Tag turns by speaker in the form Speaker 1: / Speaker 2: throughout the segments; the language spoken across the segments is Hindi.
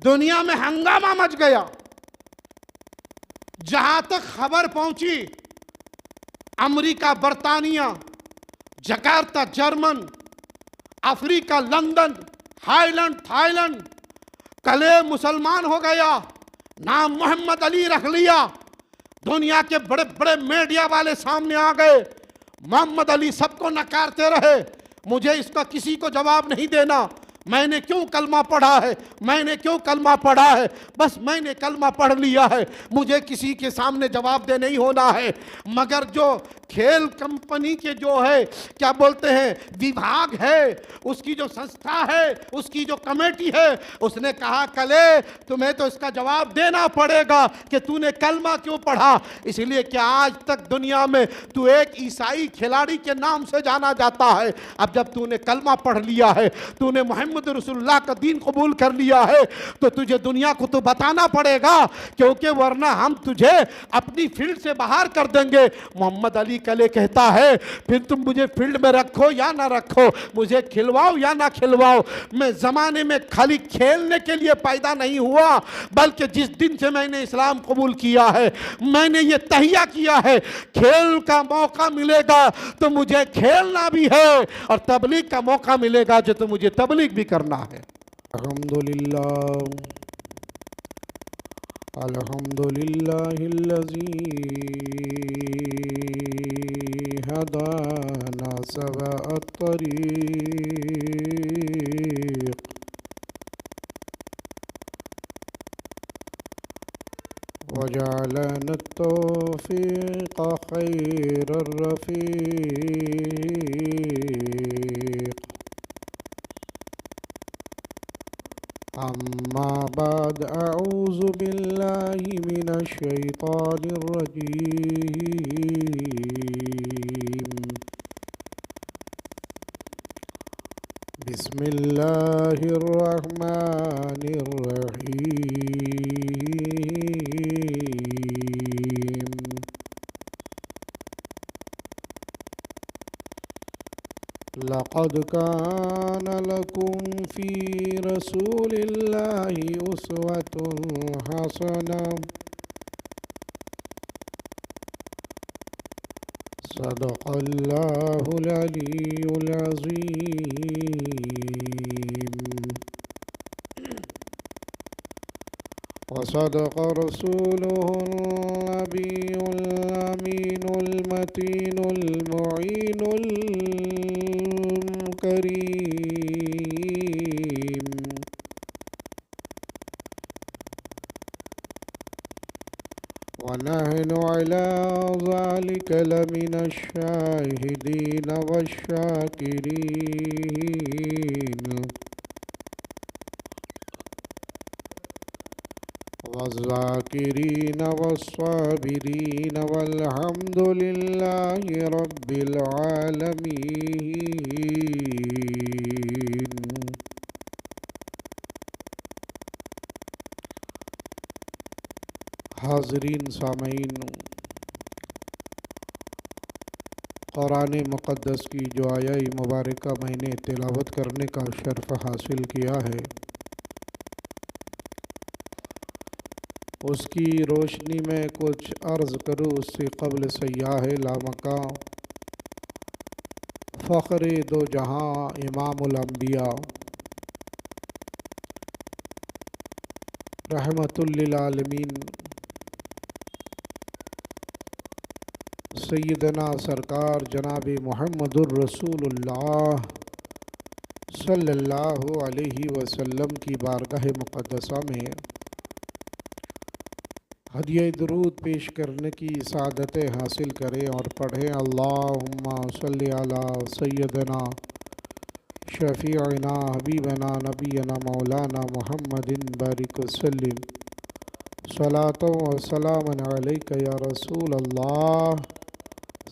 Speaker 1: दुनिया में हंगामा मच गया। जहां तक खबर पहुंची, अमेरिका, बर्तानिया, Jakarta, German, Africa, London, Highland, Thailand, कले मुसलमान हो गया, नाम मोहम्मद अली रख लिया। दुनिया के बड़े बड़े मीडिया वाले सामने आ गए, मोहम्मद अली सबको नकारते रहे। मुझे इसका किसी को जवाब नहीं देना, मैंने क्यों कलमा पढ़ा है, मैंने क्यों कलमा पढ़ा है, बस मैंने कलमा पढ़ लिया है, मुझे किसी के सामने जवाब दे नहीं होना है। मगर जो खेल कंपनी के जो है क्या बोलते हैं विभाग है, उसकी जो संस्था है, उसकी जो कमेटी है, उसने कहा कले तुम्हें तो इसका जवाब देना पड़ेगा कि तूने कलमा क्यों पढ़ा। इसलिए कि आज तक दुनिया में तू एक ईसाई खिलाड़ी के नाम से जाना जाता है। अब जब तूने कलमा पढ़ लिया है, तूने मोहम्मद रसूलुल्लाह का दीन कबूल कर लिया है, तो तुझे दुनिया को तो बताना पड़ेगा, क्योंकि वरना हम तुझे अपनी फील्ड से बाहर कर देंगे। मोहम्मद अली कले कहता है फिर तुम मुझे फील्ड में रखो या ना रखो, मुझे खिलवाओ या ना खिलवाओ, मैं जमाने में खाली खेलने के लिए पैदा नहीं हुआ, बल्कि जिस दिन से मैंने इस्लाम कबूल किया है, मैंने ये तहिया किया है खेल का मौका मिलेगा तो मुझे खेलना भी है, और तबलीग का मौका मिलेगा जो तो मुझे तबलीग भी करना है।
Speaker 2: अल्हम्दुलिल्लाह अल्हम्दुलिल्लाहिल्लज़ी हदाना सवाअत-तरीक़ वजअलना अत-तौफ़ीक़ ख़ैर-र-रफ़ीक़। अम्मा बाद अऊज़ु बिल्लाहि मिनश्शैतानिर्रजीम। बिस्मिल्लाहिर्रहमानिर्रहीम। लक़द कान लकुम फ़ी रसूलिल्लाहि उस्वतुन हसनह। सदक़ल्लाहुल अलियुल अज़ीम। वसदक़ रसूलुहुन नबियुल अमीनुल मतीनुल मुईनुल करीम। वनहनु अला ज़ालिका लमिनश्शाहिदीन वश्शाकिरीन। वज़्ज़ाकिरीन वस्साबिरीन वल्हम्दुलिल्लाहि रब्बिल आलमीन। हाज़रीन सामीन, क़ुरान मुक़द्दस की जो आया मुबारका मैंने तिलावत करने का शर्फ़ हासिल किया है, उसकी रोशनी में कुछ अर्ज़ करूँ उससे क़ब्ल सय्याह लामका फ़ख्र दो जहाँ इमामुल अंबिया रहमतुल लिल आलमीन सैयदना सरकार जनाब मुहम्मदुर रसूलुल्लाह सल्लल्लाहु अलैहि वसल्लम की बारगाह मुक़द्दसा में हदिया दुरूद पेश करने की सादतें हासिल करें और पढ़ें। अल्लाहुम्मा सल्लि अला सय्यदना शफ़ीअना हबीबना नबीना मौलाना मुहम्मदिन बारिक वसल्लिम सलातो व सलामन अलैका या रसूल अल्लाह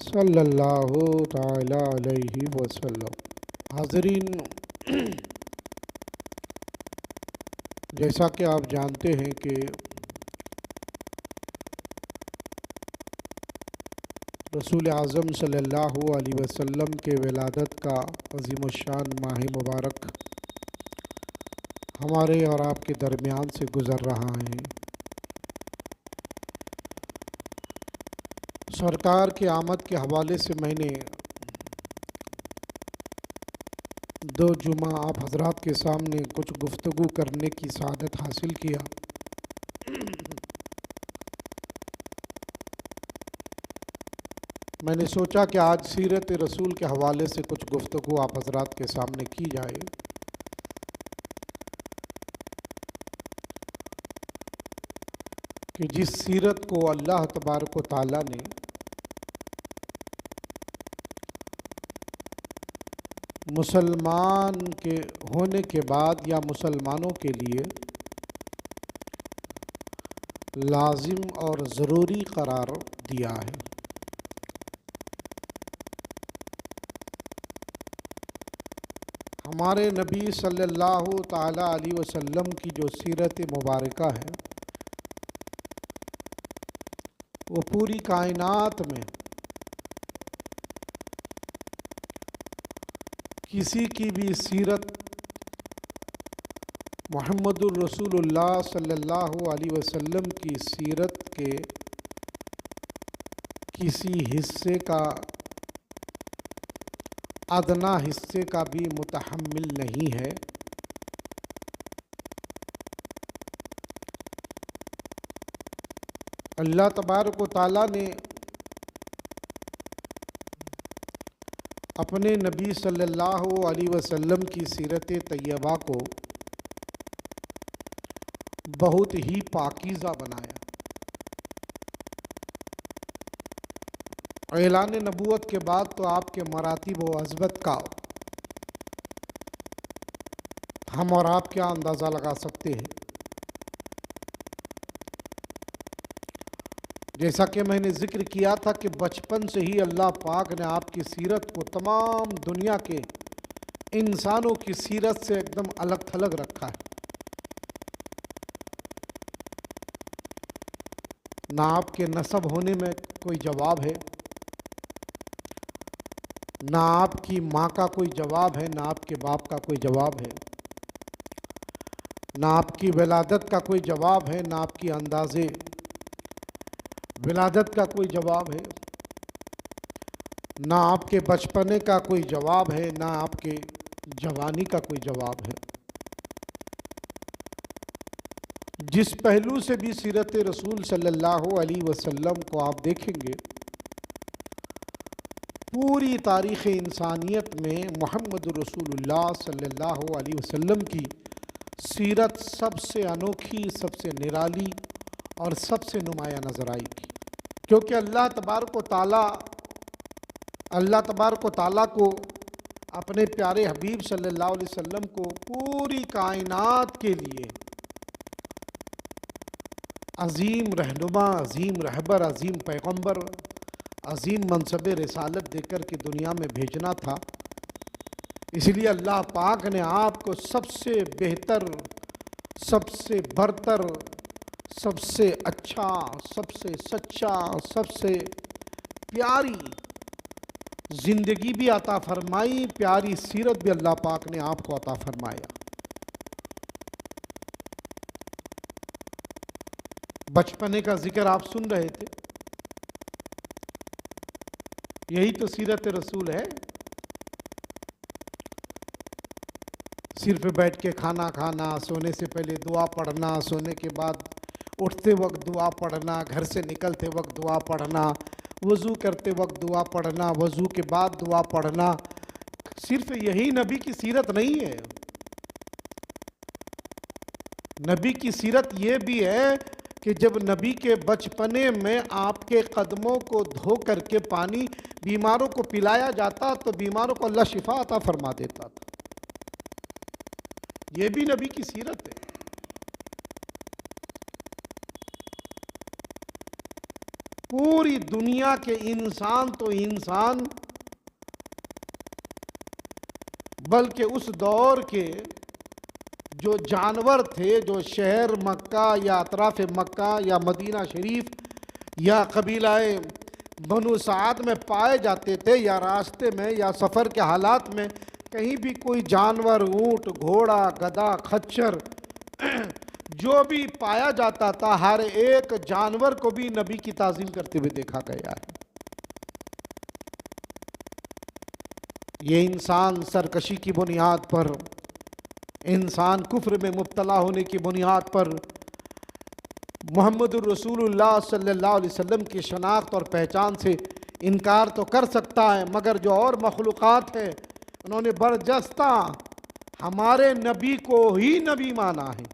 Speaker 2: सल्लल्लाहु ताला अलैहि वसल्लम। हाज़रीन, जैसा कि आप जानते हैं कि रसूल आज़म सल्लल्लाहु अलैहि वसल्लम के विलादत का अज़ीमुश्शान माह मुबारक हमारे और आपके दरमियान से गुज़र रहा है। सरकार की आमद के हवाले से मैंने 2 जुमा आप हजरात के सामने कुछ गुफ्तगू करने की सआदत हासिल किया। मैंने सोचा कि आज सीरत रसूल के हवाले से कुछ गुफ्तगू आप हजरात के सामने की जाए। कि जिस सीरत को अल्लाह तबारक व तआला ने मुसलमान के होने के बाद या मुसलमानों के लिए लाजिम और ज़रूरी करार दिया है। हमारे नबी सल्लल्लाहु ताला अलैहि वसल्लम की जो सीरत मुबारका है वो पूरी कायनात में किसी की भी सीरत मुहम्मदुर रसूलुल्लाह सल्लल्लाहु अलैहि वसल्लम की सीरत के किसी हिस्से का, अदना हिस्से का भी मुतहम्मिल नहीं है। अल्लाह तबारक व तआला ने अपने नबी सल्लल्लाहु अलैहि वसल्लम की सीरत तैयबा को बहुत ही पाकीज़ा बनाया। ऐलान नबूवत के बाद तो आपके मरातिब व अज़मत का हम और आप क्या अंदाज़ा लगा सकते हैं। जैसा कि मैंने ज़िक्र किया था कि बचपन से ही अल्लाह पाक ने आपकी सीरत को तमाम दुनिया के इंसानों की सीरत से एकदम अलग थलग रखा है। ना आपके नसब होने में कोई जवाब है, ना आपकी माँ का कोई जवाब है, ना आपके बाप का कोई जवाब है, ना आपकी विलादत का कोई जवाब है, ना आपकी अंदाज़े विलादत का कोई जवाब है, ना आपके बचपने का कोई जवाब है, ना आपके जवानी का कोई जवाब है। जिस पहलू से भी सीरत रसूल सल्लल्लाहु अलैहि वसल्लम को आप देखेंगे, पूरी तारीख़ इंसानियत में मोहम्मद रसूलुल्लाह सल्लल्लाहु अलैहि वसल्लम की सीरत सबसे अनोखी, सबसे निराली और सबसे नुमाया नज़र आएगी। क्योंकि अल्लाह तबारक व तआला को अपने प्यारे हबीब सल्लल्लाहु अलैहि वसल्लम को पूरी कायनात के लिए अज़ीम रहनुमा, अज़ीम रहबर, अज़ीम पैगम्बर, अज़ीम मनसब रिसालत देकर के दुनिया में भेजना था। इसलिए अल्लाह पाक ने आपको सबसे बेहतर, सबसे बरतर, सबसे अच्छा, सबसे सच्चा, सबसे प्यारी ज़िंदगी भी अता फरमाई, प्यारी सीरत भी अल्लाह पाक ने आपको अता फरमाया। बचपने का जिक्र आप सुन रहे थे, यही तो सीरत रसूल है। सिर पे बैठ के खाना खाना, सोने से पहले दुआ पढ़ना, सोने के बाद उठते वक्त दुआ पढ़ना, घर से निकलते वक्त दुआ पढ़ना, वज़ू करते वक्त दुआ पढ़ना, वज़ू के बाद दुआ पढ़ना। सिर्फ यही नबी की सीरत नहीं है। नबी की सीरत ये भी है कि जब नबी के बचपने में आपके कदमों को धो करके पानी बीमारों को पिलाया जाता तो बीमारों को अल्लाह शिफा अता फरमा देता था। ये भी नबी की सीरत है। पूरी दुनिया के इंसान तो इंसान, बल्कि उस दौर के जो जानवर थे, जो शहर मक्का या अतराफ मक्का या मदीना शरीफ या कबीलाए बनु साद में पाए जाते थे, या रास्ते में या सफ़र के हालात में कहीं भी कोई जानवर, ऊंट, घोड़ा, गधा, खच्चर जो भी पाया जाता था, हर एक जानवर को भी नबी की ताज़ीम करते हुए देखा गया है। ये इंसान सरकशी की बुनियाद पर, इंसान कुफ्र में मुब्तला होने की बुनियाद पर मुहम्मदुर रसूलुल्लाह सल्लल्लाहु अलैहि वसल्लम की शनाख्त और पहचान से इनकार तो कर सकता है, मगर जो और मखलूक़ात हैं उन्होंने बरजस्ता हमारे नबी को ही नबी माना है।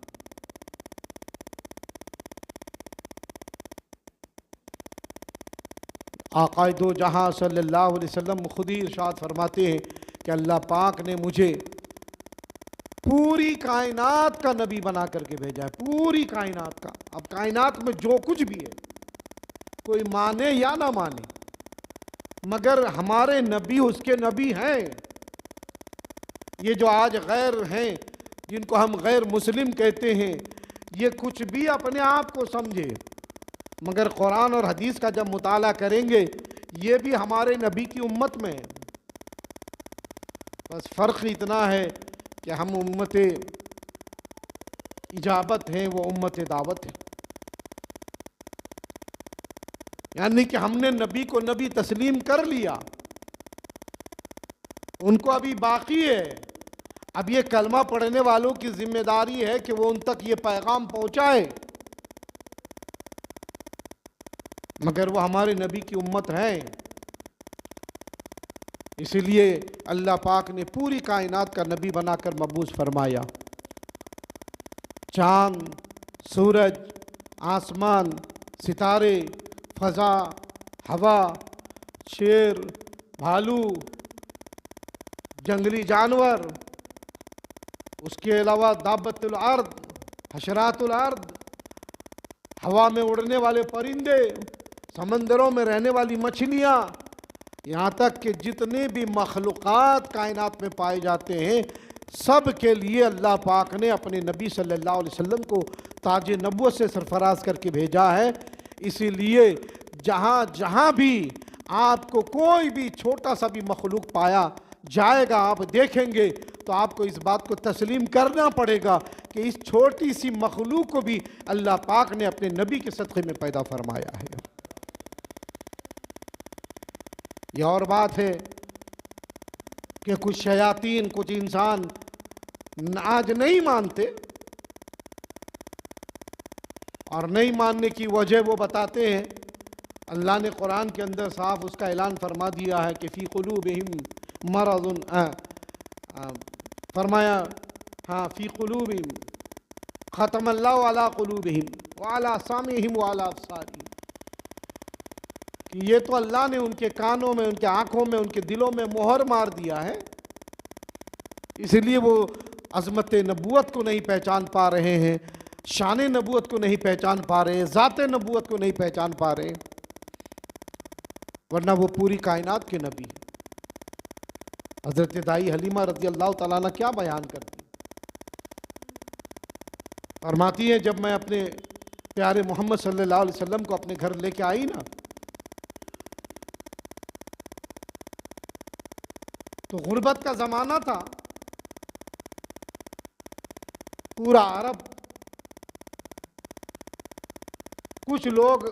Speaker 2: आक़ाए दो जहां सल्लल्लाहु अलैहि वसल्लम खुद ही इरशाद फरमाते हैं कि अल्लाह पाक ने मुझे पूरी कायनात का नबी बना करके भेजा है, पूरी कायनात का। अब कायनात में जो कुछ भी है, कोई माने या ना माने, मगर हमारे नबी उसके नबी हैं। ये जो आज गैर हैं, जिनको हम गैर मुस्लिम कहते हैं, ये कुछ भी अपने आप को समझे, मगर कुरान और हदीस का जब मुताला करेंगे, ये भी हमारे नबी की उम्मत में है। बस फ़र्क इतना है कि हम उम्मत इजाबत हैं, वो उम्मत दावत है। यानी कि हमने नबी को नबी तस्लीम कर लिया, उनको अभी बाकी है। अब ये कलमा पढ़ने वालों की जिम्मेदारी है कि वो उन तक ये पैगाम पहुंचाए, मगर वो हमारे नबी की उम्मत है। इसलिए अल्लाह पाक ने पूरी कायनात का नबी बनाकर मबूस फरमाया। चाँद, सूरज, आसमान, सितारे, फ़ज़ा, हवा, शेर, भालू, जंगली जानवर, उसके अलावा दाबतुल अर्द, हशरातुल अर्द, हवा में उड़ने वाले परिंदे, समंदरों में रहने वाली मछलियाँ, यहाँ तक कि जितने भी मखलूक़ात कायनात में पाए जाते हैं, सब के लिए अल्लाह पाक ने अपने नबी सल्लल्लाहु अलैहि वसल्लम को ताज नबुव्वत से सरफराज करके भेजा है। इसीलिए जहाँ जहाँ भी आपको कोई भी छोटा सा भी मखलूक पाया जाएगा, आप देखेंगे तो आपको इस बात को तस्लीम करना पड़ेगा कि इस छोटी सी मखलूक को भी अल्लाह पाक ने अपने नबी के सदक़े में पैदा फरमाया है। यह और बात है कि कुछ शयातीन, कुछ इंसान आज नहीं मानते, और नहीं मानने की वजह वो बताते हैं। अल्लाह ने कुरान के अंदर साफ उसका ऐलान फरमा दिया है कि फ़ी क़ुलूबिहिम मरज़ुन, फरमाया हाँ फ़ी क़ुलूबिहिम ख़तमल्लाहु अला क़ुलूबिहिम व अला सामिहिम व अला अब्सारिहिम, कि ये तो अल्लाह ने उनके कानों में, उनके आँखों में, उनके दिलों में मोहर मार दिया है, इसलिए वो अज़मत नबूवत को नहीं पहचान पा रहे हैं, शान नबूवत को नहीं पहचान पा रहे हैं, ज़ात नबूवत को नहीं पहचान पा रहे, वरना वो पूरी कायनात के नबी। हज़रत दाई हलीमा रज़ी अल्लाह तआला अन्हा क्या बयान करती, फरमाती हैं, जब मैं अपने प्यारे मोहम्मद सल्लल्लाहु अलैहि वसल्लम को अपने घर लेके आई ना, तो गुर्बत का ज़माना था, पूरा अरब, कुछ लोग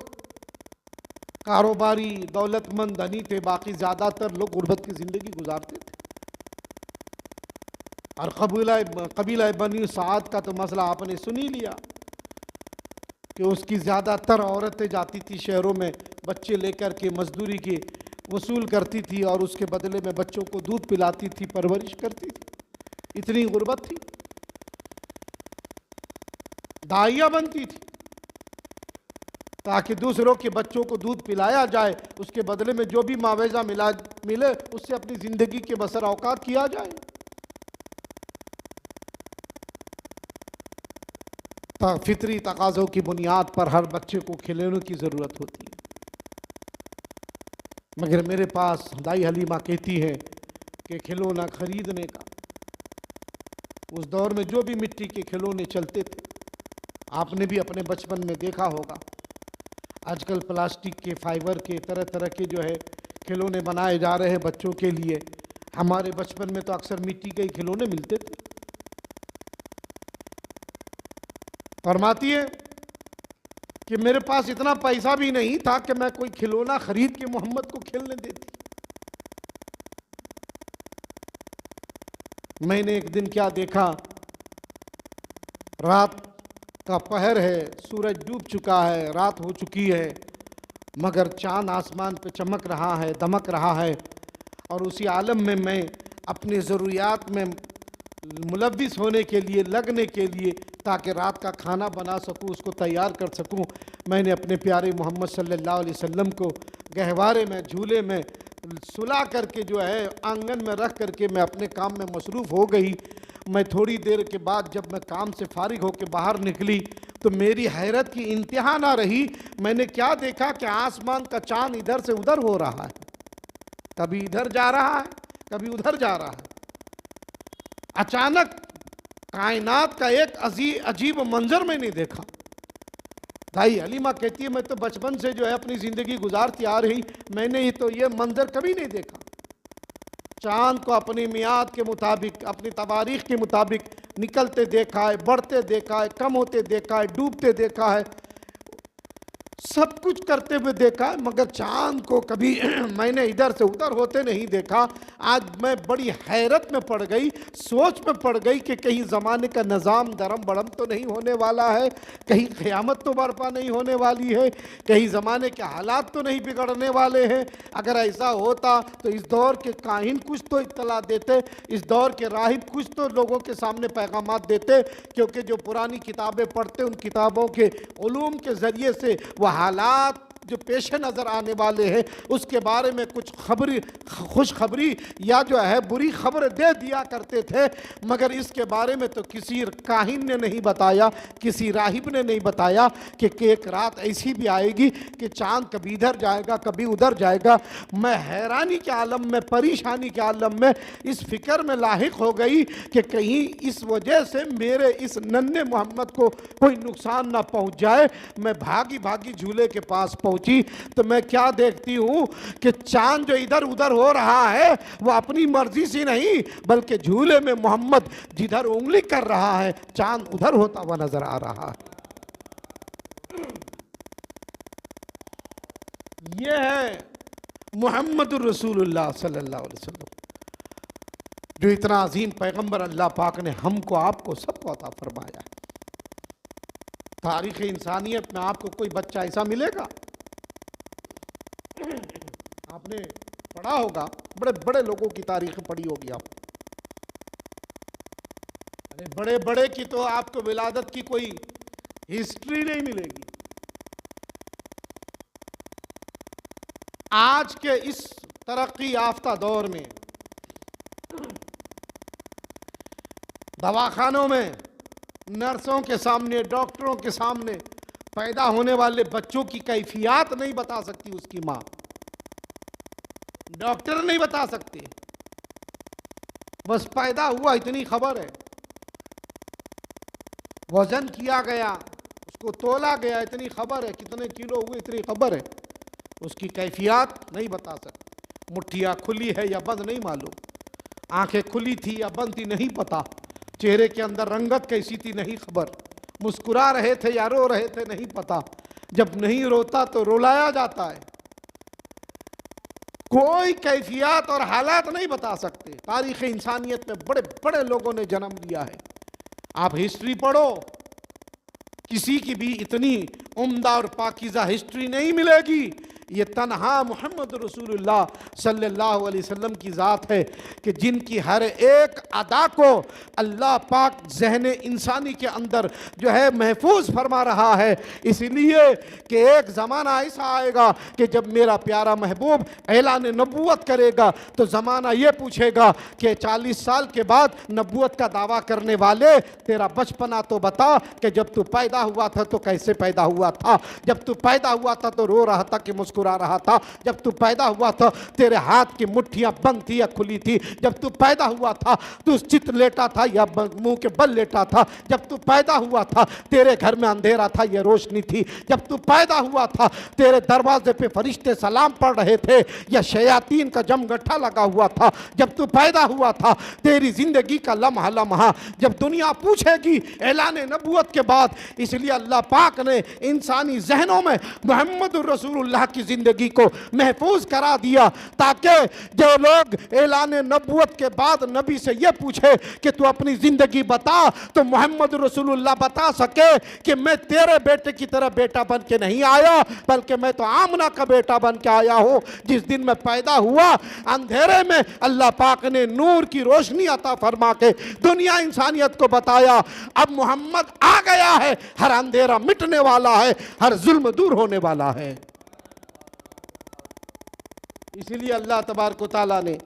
Speaker 2: कारोबारी, दौलतमंद, धनी थे, बाकी ज़्यादातर लोग गुर्बत की ज़िंदगी गुजारते थे। और कबीला बनी साद का तो मसला आपने सुन ही लिया कि उसकी ज़्यादातर औरतें जाती थी शहरों में, बच्चे लेकर के मजदूरी के वसूल करती थी और उसके बदले में बच्चों को दूध पिलाती थी, परवरिश करती थी। इतनी गुर्बत थी। दाइया बनती थी ताकि दूसरों के बच्चों को दूध पिलाया जाए, उसके बदले में जो भी मावेजा मिले उससे अपनी ज़िंदगी के बसर औकात किया जाए। फितरी तकाज़ों की बुनियाद पर हर बच्चे को खिलौनों की ज़रूरत होती है, मगर मेरे पास दाई हलीमा कहती है कि खिलौना खरीदने का, उस दौर में जो भी मिट्टी के खिलौने चलते थे, आपने भी अपने बचपन में देखा होगा। आजकल प्लास्टिक के, फाइबर के, तरह तरह के जो है खिलौने बनाए जा रहे हैं बच्चों के लिए। हमारे बचपन में तो अक्सर मिट्टी के ही खिलौने मिलते थे। फरमाती है कि मेरे पास इतना पैसा भी नहीं था कि मैं कोई खिलौना खरीद के मोहम्मद को खेलने देती। मैंने एक दिन क्या देखा, रात का पहर है, सूरज डूब चुका है, रात हो चुकी है, मगर चांद आसमान पे चमक रहा है, दमक रहा है, और उसी आलम में मैं अपनी ज़रूरियात में मुलव्विस होने के लिए, लगने के लिए, ताकि रात का खाना बना सकूं, उसको तैयार कर सकूं, मैंने अपने प्यारे मोहम्मद सल्लल्लाहु अलैहि वसल्लम को गहवारे में, झूले में सुला करके जो है आंगन में रख करके मैं अपने काम में मसरूफ़ हो गई। मैं थोड़ी देर के बाद जब मैं काम से फारिग होकर बाहर निकली तो मेरी हैरत की इंतहा ना रही। मैंने क्या देखा कि आसमान का चांद इधर से उधर हो रहा है, कभी इधर जा रहा है, कभी उधर जा रहा है। अचानक कायनात का एक अजीब मंजर मैंने देखा। दाई हलीमा कहती है मैं तो बचपन से जो है अपनी ज़िंदगी गुजारती आ रही, मैंने ही तो ये मंजर कभी नहीं देखा। चांद को अपनी मियाद के मुताबिक, अपनी तवारीख के मुताबिक निकलते देखा है, बढ़ते देखा है, कम होते देखा है, डूबते देखा है, सब कुछ करते हुए देखा है, मगर चांद को कभी मैंने इधर से उधर होते नहीं देखा। आज मैं बड़ी हैरत में पड़ गई, सोच में पड़ गई कि कहीं ज़माने का निज़ाम दरम बड़म तो नहीं होने वाला है, कहीं क़यामत तो बर्पा नहीं होने वाली है, कहीं ज़माने के हालात तो नहीं बिगड़ने वाले हैं। अगर ऐसा होता तो इस दौर के काहिन कुछ तो इत्तला देते, इस दौर के राहिब कुछ तो लोगों के सामने पैगामात देते, क्योंकि जो पुरानी किताबें पढ़ते उन किताबों के उलूम के ज़रिए से वह हालात जो पेश नज़र आने वाले हैं उसके बारे में कुछ खुशखबरी या जो है बुरी खबर दे दिया करते थे, मगर इसके बारे में तो किसी काहिन ने नहीं बताया, किसी राहिब ने नहीं बताया कि एक रात ऐसी भी आएगी कि चांद कभी इधर जाएगा, कभी उधर जाएगा। मैं हैरानी के आलम में, परेशानी के आलम में इस फिक्र में लाहिक हो गई कि कहीं इस वजह से मेरे इस नन्हे मोहम्मद को कोई नुकसान ना पहुँच जाए। मैं भागी भागी झूले के पास पहुंची तो मैं क्या देखती हूं कि चांद जो इधर उधर हो रहा है वो अपनी मर्जी से नहीं, बल्कि झूले में मोहम्मद जिधर उंगली कर रहा है चांद उधर होता हुआ नजर आ रहा है। यह है मोहम्मद रसूलुल्लाह सल्लल्लाहु अलैहि वसल्लम, जो इतना अजीम पैगंबर अल्लाह पाक ने हमको, आपको, सबको अता फरमाया है। तारीख़ इंसानियत में आपको कोई बच्चा ऐसा मिलेगा? आपने पढ़ा होगा, बड़े बड़े लोगों की तारीखें पढ़ी होगी आप, अरे बड़े बड़े की तो आपको विलादत की कोई हिस्ट्री नहीं मिलेगी। आज के इस तरक्की याफ्ता दौर में दवाखानों में नर्सों के सामने, डॉक्टरों के सामने पैदा होने वाले बच्चों की कैफियत नहीं बता सकती उसकी माँ, डॉक्टर नहीं बता सकते, बस पैदा हुआ इतनी खबर है, वजन किया गया, उसको तोला गया इतनी खबर है, कितने किलो हुए इतनी खबर है, उसकी कैफियत नहीं बता सकते। मुट्ठियाँ खुली है या बंद नहीं मालूम, आंखें खुली थी या बंद थी नहीं पता, चेहरे के अंदर रंगत कैसी थी नहीं खबर, मुस्कुरा रहे थे या रो रहे थे नहीं पता, जब नहीं रोता तो रुलाया जाता है, कोई कैफियत और हालात नहीं बता सकते। तारीख़ इंसानियत में बड़े बड़े लोगों ने जन्म लिया है, आप हिस्ट्री पढ़ो, किसी की भी इतनी उम्दा और पाकीज़ा हिस्ट्री नहीं मिलेगी। ये तन्हा मोहम्मद रसूलुल्लाह सल्लल्लाहु अलैहि वसल्लम की ज़ात है कि जिनकी हर एक अदा को अल्लाह पाक ज़हन इंसानी के अंदर जो है महफूज फरमा रहा है, इसलिए कि एक ज़माना ऐसा आएगा कि जब मेरा प्यारा महबूब ऐलान नबूवत करेगा तो ज़माना ये पूछेगा कि 40 साल के बाद नबूवत का दावा करने वाले तेरा बचपना तो बता कि जब तू पैदा हुआ था तो कैसे पैदा हुआ था, जब तू पैदा हुआ था तो रो रहा था कि मुस्कुरा मुस्कुरा रहा था। जब तू पैदा हुआ था तेरे हाथ की मुट्ठियां बंद थी या खुली थी। जब तू पैदा हुआ था तू चित लेटा था या मुंह के बल लेटा था। जब तू पैदा हुआ था तेरे घर में अंधेरा था या रोशनी थी। जब तू पैदा हुआ था तेरे दरवाजे पे फरिश्ते सलाम पढ़ रहे थे या शयातीन का जमगट्ठा लगा हुआ था। जब तू पैदा हुआ था तेरी जिंदगी का लम्हा लम्हा जब दुनिया पूछेगी ऐलान नबूवत के बाद। इसलिए अल्लाह पाक ने इंसानी जहनों में मोहम्मद रसूलुल्लाह की जिंदगी को महफूज करा दिया ताकि जो लोग ऐलान नबूवत के बाद नबी से ये पूछे कि तू अपनी जिंदगी बता तो मोहम्मद रसूलुल्लाह बता सके कि मैं तेरे बेटे की तरह बेटा बन के नहीं आया बल्कि मैं तो आमना का बेटा बन के आया हूं। जिस दिन मैं पैदा हुआ अंधेरे में अल्लाह पाक ने नूर की रोशनी अता फरमा के दुनिया इंसानियत को बताया अब मोहम्मद आ गया है, हर अंधेरा मिटने वाला है, हर जुल्म दूर होने वाला है। इसीलिए अल्लाह तबारक व तआला ने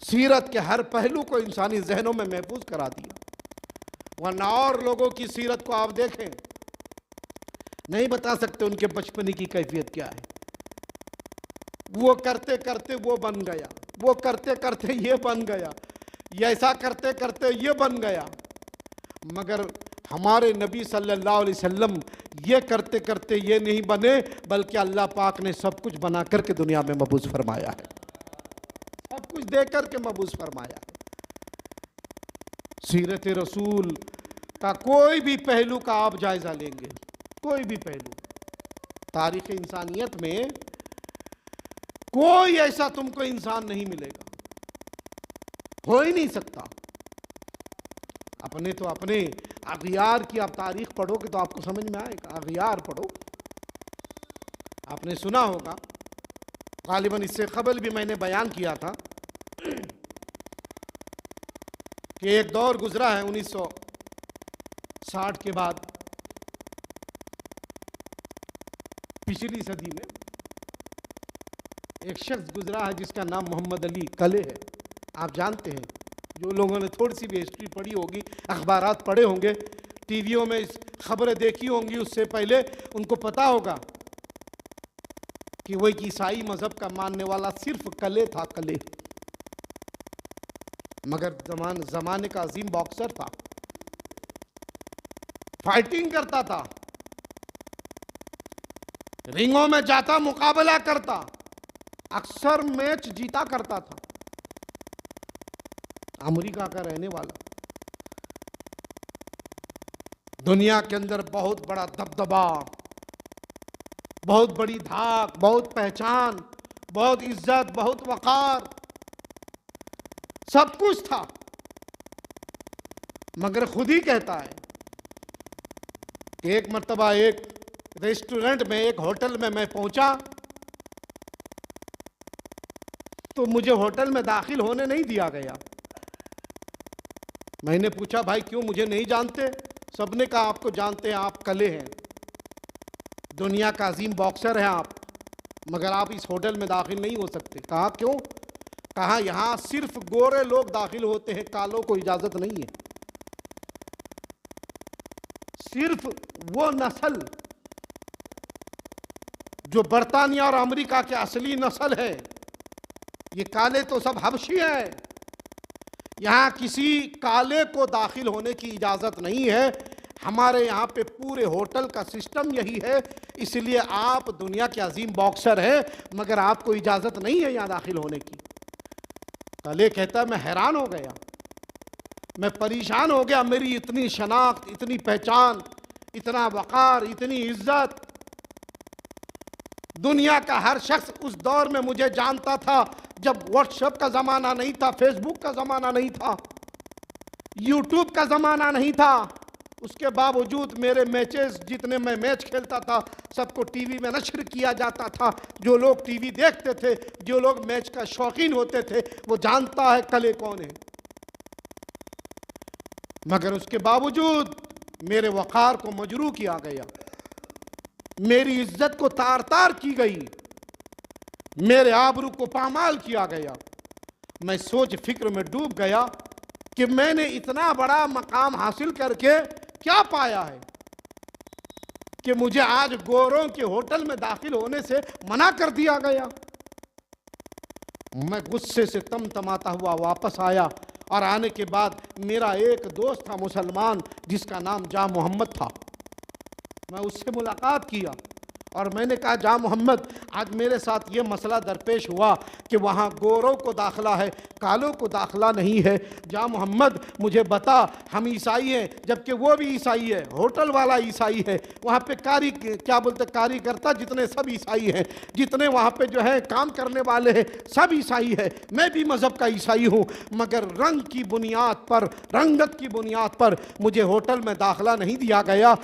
Speaker 2: सीरत के हर पहलू को इंसानी जहनों में महफूज करा दिया। वरना और लोगों की सीरत को आप देखें नहीं बता सकते उनके बचपने की कैफियत क्या है। वो करते करते वो बन गया, वो करते करते ये बन गया, ऐसा करते करते ये बन गया। मगर हमारे नबी सल्लल्लाहु अलैहि वसल्लम ये करते करते ये नहीं बने बल्कि अल्लाह पाक ने सब कुछ बना करके दुनिया में मबूस फरमाया है, सब कुछ दे करके मबूस फरमाया है। सीरत रसूल का कोई भी पहलू का आप जायजा लेंगे, कोई भी पहलू तारीख इंसानियत में कोई ऐसा तुमको इंसान नहीं मिलेगा, हो ही नहीं सकता। अपने तो अपने अगियार की आप तारीख पढ़ोगे तो आपको समझ में आएगा। अगियार पढ़ो, आपने सुना होगा, गालिबन इससे कबल भी मैंने बयान किया था कि एक दौर गुजरा है 1960 के बाद, पिछली सदी में एक शख्स गुजरा है जिसका नाम मोहम्मद अली कले है। आप जानते हैं, जो लोगों ने थोड़ी सी भी हिस्ट्री पढ़ी होगी, अखबारात पढ़े होंगे, टीवियों में इस खबरें देखी होंगी, उससे पहले उनको पता होगा कि वो एक ईसाई मजहब का मानने वाला सिर्फ कले था, कले। मगर जमाने का अजीम बॉक्सर था, फाइटिंग करता था, रिंगों में जाता, मुकाबला करता, अक्सर मैच जीता करता था। अमेरिका का रहने वाला, दुनिया के अंदर बहुत बड़ा दबदबा, बहुत बड़ी धाक, बहुत पहचान, बहुत इज्जत, बहुत वकार, सब कुछ था। मगर खुद ही कहता है कि एक मर्तबा एक रेस्टोरेंट में, एक होटल में मैं पहुंचा तो मुझे होटल में दाखिल होने नहीं दिया गया। मैंने पूछा भाई क्यों, मुझे नहीं जानते? सबने कहा आपको जानते हैं, आप कले हैं, दुनिया का अजीम बॉक्सर हैं आप, मगर आप इस होटल में दाखिल नहीं हो सकते। कहा क्यों? कहा यहाँ सिर्फ गोरे लोग दाखिल होते हैं, कालों को इजाजत नहीं है। सिर्फ वो नस्ल जो बरतानिया और अमेरिका के असली नस्ल है, ये काले तो सब हबशी हैं, यहाँ किसी काले को दाखिल होने की इजाज़त नहीं है। हमारे यहाँ पे पूरे होटल का सिस्टम यही है, इसलिए आप दुनिया के अजीम बॉक्सर हैं मगर आपको इजाज़त नहीं है यहाँ दाखिल होने की। काले कहता है मैं हैरान हो गया, मैं परेशान हो गया, मेरी इतनी शनाख्त, इतनी पहचान, इतना वक़ार, इतनी इज्जत, दुनिया का हर शख्स उस दौर में मुझे जानता था जब व्हाट्सएप का ज़माना नहीं था, फेसबुक का ज़माना नहीं था, यूट्यूब का ज़माना नहीं था। उसके बावजूद मेरे मैचेस, जितने मैं मैच खेलता था, सबको टीवी में नश्र किया जाता था। जो लोग टीवी देखते थे, जो लोग मैच का शौकीन होते थे, वो जानता है कले कौन है। मगर उसके बावजूद मेरे वक़ार को मजरू किया गया, मेरी इज्जत को तार तार की गई, मेरे आबरू को पामाल किया गया। मैं सोच फिक्र में डूब गया कि मैंने इतना बड़ा मकाम हासिल करके क्या पाया है,
Speaker 1: कि मुझे आज गोरों के होटल में दाखिल होने से मना कर दिया गया। मैं गुस्से से तमतमाता हुआ वापस आया और आने के बाद मेरा एक दोस्त था मुसलमान जिसका नाम जा मोहम्मद था। मैं उससे मुलाकात किया और मैंने कहा, जा मोहम्मद, आज मेरे साथ ये मसला दरपेश हुआ कि वहाँ गोरों को दाखिला है, कालों को दाखिला नहीं है। जा मोहम्मद, मुझे बता, हम ईसाई हैं जबकि वो भी ईसाई है, होटल वाला ईसाई है, वहाँ पे कार्यकर्ता जितने सब ईसाई हैं, जितने वहाँ पे जो है काम करने वाले हैं सब ईसाई है, मैं भी मज़हब का ईसाई हूँ, मगर रंग की बुनियाद पर, रंगत की बुनियाद पर मुझे होटल में दाखिला नहीं दिया गया।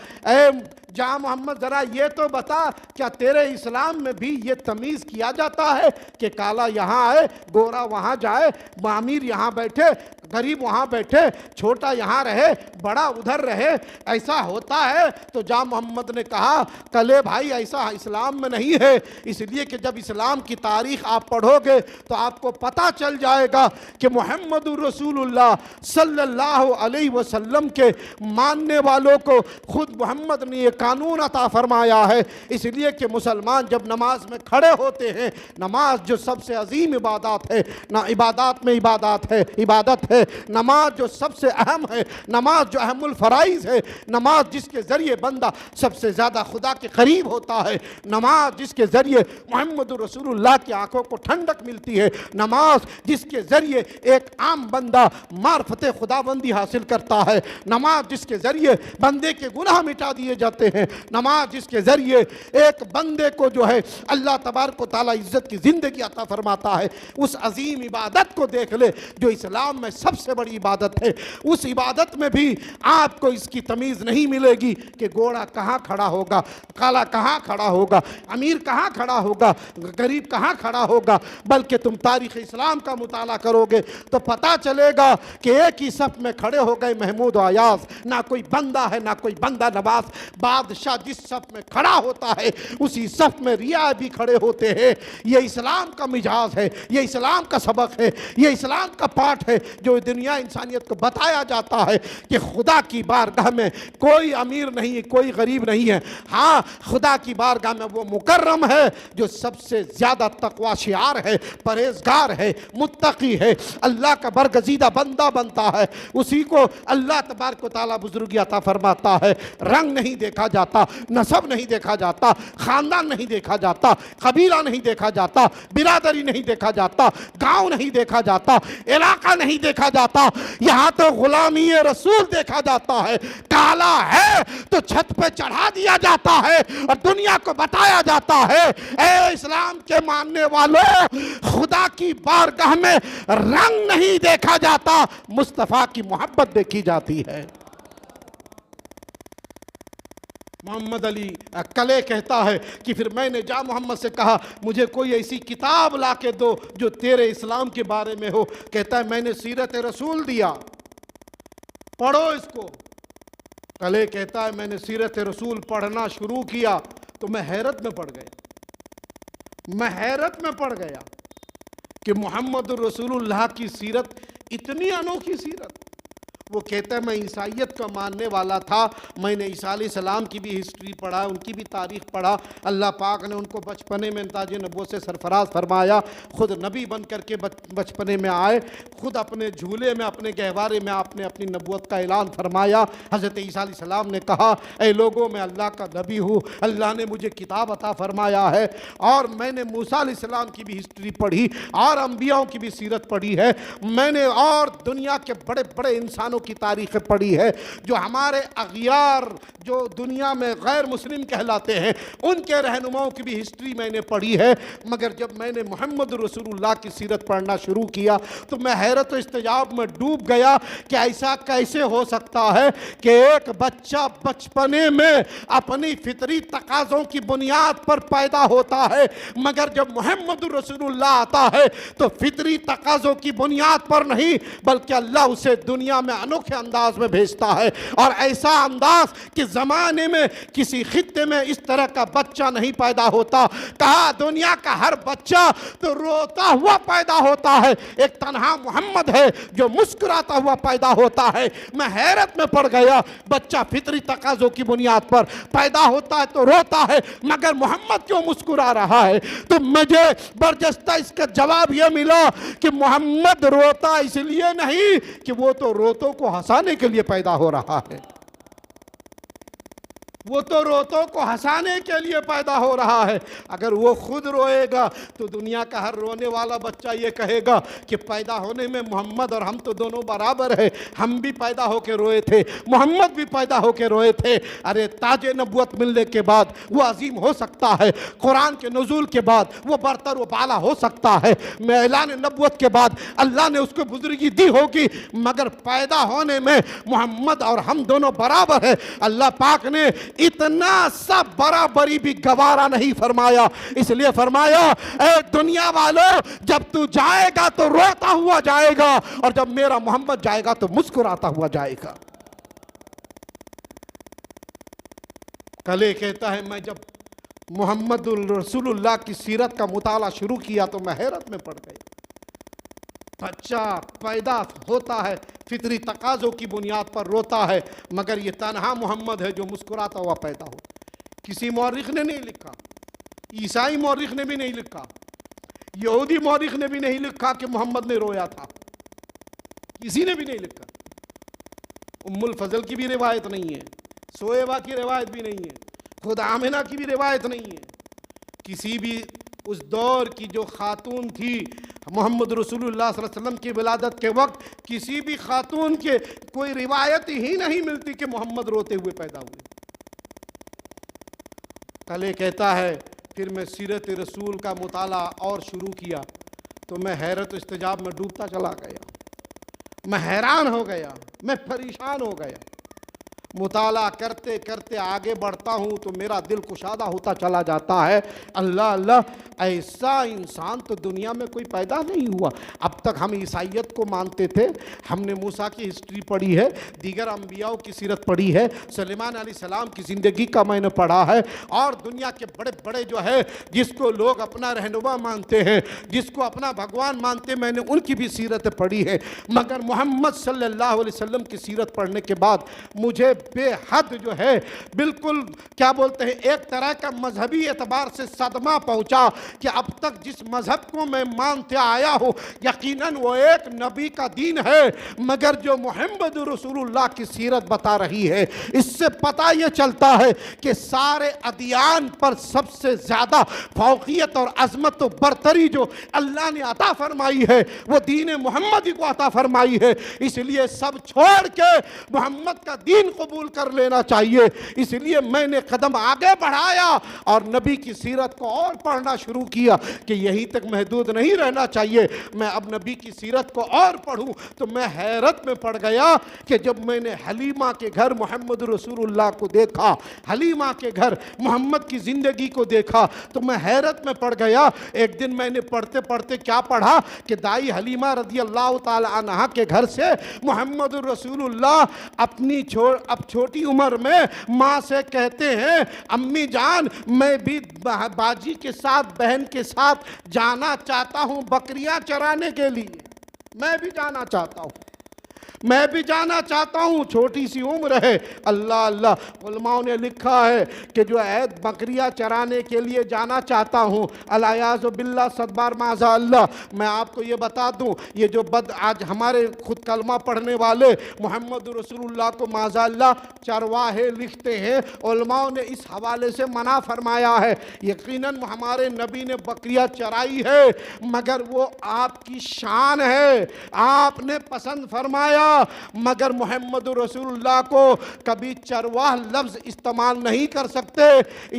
Speaker 1: जा मोहम्मद, ज़रा ये तो बता, क्या तेरे इस्लाम में भी ये तमीज़ किया जाता है कि काला यहाँ आए, गोरा वहाँ जाए, अमीर यहाँ बैठे, गरीब वहाँ बैठे, छोटा यहाँ रहे, बड़ा उधर रहे, ऐसा होता है? तो जा मोहम्मद ने कहा, कले भाई, ऐसा इस्लाम में नहीं है। इसलिए कि जब इस्लाम की तारीख़ आप पढ़ोगे तो आपको पता चल जाएगा कि मुहम्मदुर रसूलुल्लाह सल्लल्लाहु अलैहि वसल्लम के मानने वालों को खुद मोहम्मद ने ये कानून अता फरमाया है। इसलिए कि मुसलमान जब नमाज में खड़े होते हैं, नमाज जो सबसे अजीम इबादत है, ना इबादत में इबादत है, नमाज जो सबसे अहम है, नमाज जो अहमुल फराइज है, नमाज जिसके ज़रिए बंदा सबसे ज़्यादा खुदा के करीब होता है, नमाज जिसके ज़रिए मोहम्मद रसूलुल्लाह की आंखों को ठंडक मिलती है, नमाज जिसके ज़रिए एक आम बंदा मार्फत खुदाबंदी हासिल करता है, नमाज जिसके ज़रिए बंदे के गुनाह मिटा दिए जाते हैं, नमाज जिसके ज़रिए एक बंदे को जो है अल्लाह तबारक व तआला इज़्ज़त की ज़िंदगी अता फरमाता है। उस अजीम इबादत को देख ले जो इस्लाम में सबसे बड़ी इबादत है। उस इबादत में भी आपको इसकी तमीज़ नहीं मिलेगी कि गोरा कहाँ खड़ा होगा, काला कहाँ खड़ा होगा, अमीर कहाँ खड़ा होगा, गरीब कहाँ खड़ा होगा, बल्कि तुम तारीख़ इस्लाम का मुताला करोगे तो पता चलेगा कि एक ही सफ़ में खड़े हो गए महमूद अयाज, ना कोई बंदा है ना कोई बंदा नवाज। बादशाह जिस सफ़ में खड़ा होता है उसी सफ़ में रिया भी खड़े होते हैं। ये इस्लाम का मिजाज है, ये इस्लाम का सबक है, ये इस्लाम का पाठ है जो दुनिया इंसानियत को बताया जाता है कि खुदा की बारगाह में कोई अमीर नहीं है, कोई गरीब नहीं है। हाँ, खुदा की बारगाह में वो मुकर्रम है जो सबसे ज़्यादा तकवा शियार है, परहेजगार है, मुत्तकी है, अल्लाह का बरगजीदा बंदा बनता है, उसी को अल्लाह तबारक व तआला बुजुर्गी अता फरमाता है। रंग नहीं देखा जाता, नसब नहीं देखा जाता, ख़ानदान नहीं देखा जाता, कबीला नहीं देखा जाता, बिरादरी नहीं देखा जाता, गांव नहीं देखा जाता, इलाका नहीं देखा जाता, यहाँ तो गुलामी रसूल देखा जाता है। काला है तो छत पे चढ़ा दिया जाता है और दुनिया को बताया जाता है, ए इस्लाम के मानने वालों, खुदा की बारगाह में रंग नहीं देखा जाता, मुस्तफ़ा की मोहब्बत देखी जाती है। मोहम्मद अली कले कहता है कि फिर मैंने जा मोहम्मद से कहा, मुझे कोई ऐसी किताब ला के दो जो तेरे इस्लाम के बारे में हो। कहता है, मैंने सीरत रसूल दिया, पढ़ो इसको। कले कहता है, मैंने सीरत रसूल पढ़ना शुरू किया तो मैं हैरत में पड़ गया, मैं हैरत में पड़ गया कि मोहम्मद रसूलुल्लाह की सीरत इतनी अनोखी सीरत। वो कहता है, मैं ईसाइयत का मानने वाला था, मैंने ईसा अलैहिस्सलाम की भी हिस्ट्री पढ़ा, उनकी भी तारीख़ पढ़ा। अल्लाह पाक ने उनको बचपने में ताज नबूवत से सरफराज फरमाया, ख़ुद नबी बन करके बचपने में आए, ख़ुद अपने झूले में, अपने गहवारे में आपने अपनी नबूवत का ऐलान फरमाया। हज़रत ईसा अलैहिस्सलाम ने कहा, ऐ लोगों, मैं अल्लाह का नबी हूँ, अल्लाह ने मुझे किताब अता फरमाया है। और मैंने मूसा अलैहिस्सलाम की भी हिस्ट्री पढ़ी और अम्बियाओं की भी सीरत पढ़ी है। मैंने और दुनिया के बड़े बड़े इंसानों की तारीख़ पढ़ी है, जो हमारे अगियार, जो दुनिया में गैर मुस्लिम कहलाते हैं, उनके रहनुमाओं की भी हिस्ट्री मैंने पढ़ी है। मगर जब मैंने मोहम्मद रसूलुल्लाह की सीरत पढ़ना शुरू किया तो मैं हैरत व इस्तेजाब में डूब गया कि ऐसा कैसे हो सकता है कि एक बच्चा बचपने में अपनी फितरी तकाज़ों की बुनियाद पर पैदा होता है, मगर जब मोहम्मद रसूलुल्लाह आता है तो फितरी तकाज़ों की बुनियाद पर नहीं, बल्कि अल्लाह उसे दुनिया में अनोखे अंदाज में भेजता है, और ऐसा अंदाज कि ज़माने में किसी खित्ते में इस तरह का बच्चा नहीं पैदा होता। कहा दुनिया का हर बच्चा तो रोता हुआ पैदा होता है, एक तन्हा मोहम्मद है जो मुस्कुराता हुआ पैदा होता है। मैं हैरत में पड़ गया, बच्चा फितरी तकाजों की बुनियाद पर पैदा होता है तो रोता है, मगर मोहम्मद क्यों मुस्कुरा रहा है? तो मुझे बरजस्ता इसका जवाब यह मिला कि मोहम्मद रोता इसलिए नहीं कि वो तो रोतों को हंसाने के लिए पैदा हो रहा है, वो तो रोतों को हंसाने के लिए पैदा हो रहा है। अगर वो खुद रोएगा तो दुनिया का हर रोने वाला बच्चा ये कहेगा कि पैदा होने में मोहम्मद और हम तो दोनों बराबर है, हम भी पैदा होकर रोए थे, मोहम्मद भी पैदा होकर रोए थे। अरे ताजे नबूवत मिलने के बाद वो अजीम हो सकता है, कुरान के नुज़ूल के बाद वो बरतर व बाला हो सकता है, ऐलान नबूवत के बाद अल्लाह ने उसको बुजुर्गी दी होगी, मगर पैदा होने में मोहम्मद और हम दोनों बराबर है। अल्लाह पाक ने इतना सा बराबरी भी गवारा नहीं फरमाया, इसलिए फरमाया ए दुनिया वालों, जब तू जाएगा तो रोता हुआ जाएगा, और जब मेरा मोहम्मद जाएगा तो मुस्कुराता हुआ जाएगा। कले कहता है मैं जब मोहम्मद रसूलुल्लाह की सीरत का मुताला शुरू किया तो मैं हैरत में पड़ गया। बच्चा पैदा होता है, फितरी तकाज़ों की बुनियाद पर रोता है, मगर ये तन्हा मोहम्मद है जो मुस्कुराता हुआ पैदा हो। किसी मौरिख ने नहीं लिखा, ईसाई मौरिख ने भी नहीं लिखा, यहूदी मौरिख ने भी नहीं लिखा कि मोहम्मद ने रोया था, किसी ने भी नहीं लिखा। उम्मुल फजल की भी रिवायत नहीं है, सोएबा की रिवायत भी नहीं है, खुद आमिना की भी रिवायत नहीं है। किसी भी उस दौर की जो खातून थी मोहम्मद रसूलुल्लाह सल्लल्लाहु अलैहि वसल्लम की विलादत के वक्त, किसी भी खातून के कोई रिवायत ही नहीं मिलती कि मोहम्मद रोते हुए पैदा हुए। कले कहता है फिर मैं सीरत रसूल का मुताला और शुरू किया तो मैं हैरत इस्तिजाब में डूबता चला गया, मैं हैरान हो गया, मैं परेशान हो गया। मुताला करते करते आगे बढ़ता हूँ तो मेरा दिल कुशादा होता चला जाता है। अल्लाह अल्लाह, ऐसा इंसान तो दुनिया में कोई पैदा नहीं हुआ। अब तक हम ईसाइयत को मानते थे, हमने मूसा की हिस्ट्री पढ़ी है, दीगर अम्बियाओं की सीरत पढ़ी है, सुलेमान अलैहिस्सलाम की ज़िंदगी का मैंने पढ़ा है, और दुनिया के बड़े बड़े जो है जिसको लोग अपना रहनुमा मानते हैं, जिसको अपना भगवान मानते, मैंने उनकी भी सीरत पढ़ी है। मगर मोहम्मद सल्लल्लाहु अलैहि वसल्लम की सीरत पढ़ने के बाद मुझे बेहद जो है बिल्कुल क्या बोलते हैं, एक तरह का मजहबी एतबार से सदमा पहुंचा कि अब तक जिस मजहब को मैं मानते आया हूँ यकीनन वो एक नबी का दीन है, मगर जो मोहम्मद रसूलुल्लाह की सीरत बता रही है, इससे पता ये चलता है कि सारे अदियान पर सबसे ज़्यादा फौकियत और अजमत और बरतरी जो अल्लाह ने अता फरमाई है वो दीन मोहम्मदी को अता फरमाई है। इसलिए सब छोड़ के मोहम्मद का दीन कबूल कर लेना चाहिए। इसलिए मैंने कदम आगे बढ़ाया और नबी की सीरत को और पढ़ना शुरू किया कि यहीं तक महदूद नहीं रहना चाहिए, मैं अब नबी की सीरत को और पढ़ूं। तो मैं हैरत में पड़ गया कि जब मैंने हलीमा के घर मोहम्मद रसूलुल्लाह को देखा, हलीमा के घर मोहम्मद की ज़िंदगी को देखा, तो मैं हैरत में पड़ गया। एक दिन मैंने पढ़ते पढ़ते क्या पढ़ा कि दाई हलीमा रज़ी अल्लाह ताला अन्हा के घर से मोहम्मद रसूलुल्लाह अपनी अब छोटी उम्र में माँ से कहते हैं, अम्मी जान मैं भी बाजी के साथ, बहन के साथ जाना चाहता हूँ बकरियां चराने के लिए, मैं भी जाना चाहता हूँ, मैं भी जाना चाहता हूँ, छोटी सी उम्र है। अल्लाह अल्लाह, उलमाओं ने लिखा है कि जो है बकरियाँ चराने के लिए जाना चाहता हूँ, अलायाज़ बिल्ला सदबार माज़ा अल्लाह। मैं आपको ये बता दूँ, ये जो आज हमारे खुद कलमा पढ़ने वाले मोहम्मद रसूलुल्लाह को माज़ा अल्लाह चरवाहे लिखते हैं, उलमाओं ने इस हवाले से मना फरमाया है। यकीनन हमारे नबी ने बकरियाँ चराई है, मगर वो आपकी शान है, आपने पसंद फरमाया, मगर मोहम्मद रसूलुल्लाह को कभी चरवाह लफ्ज़ इस्तेमाल नहीं कर सकते,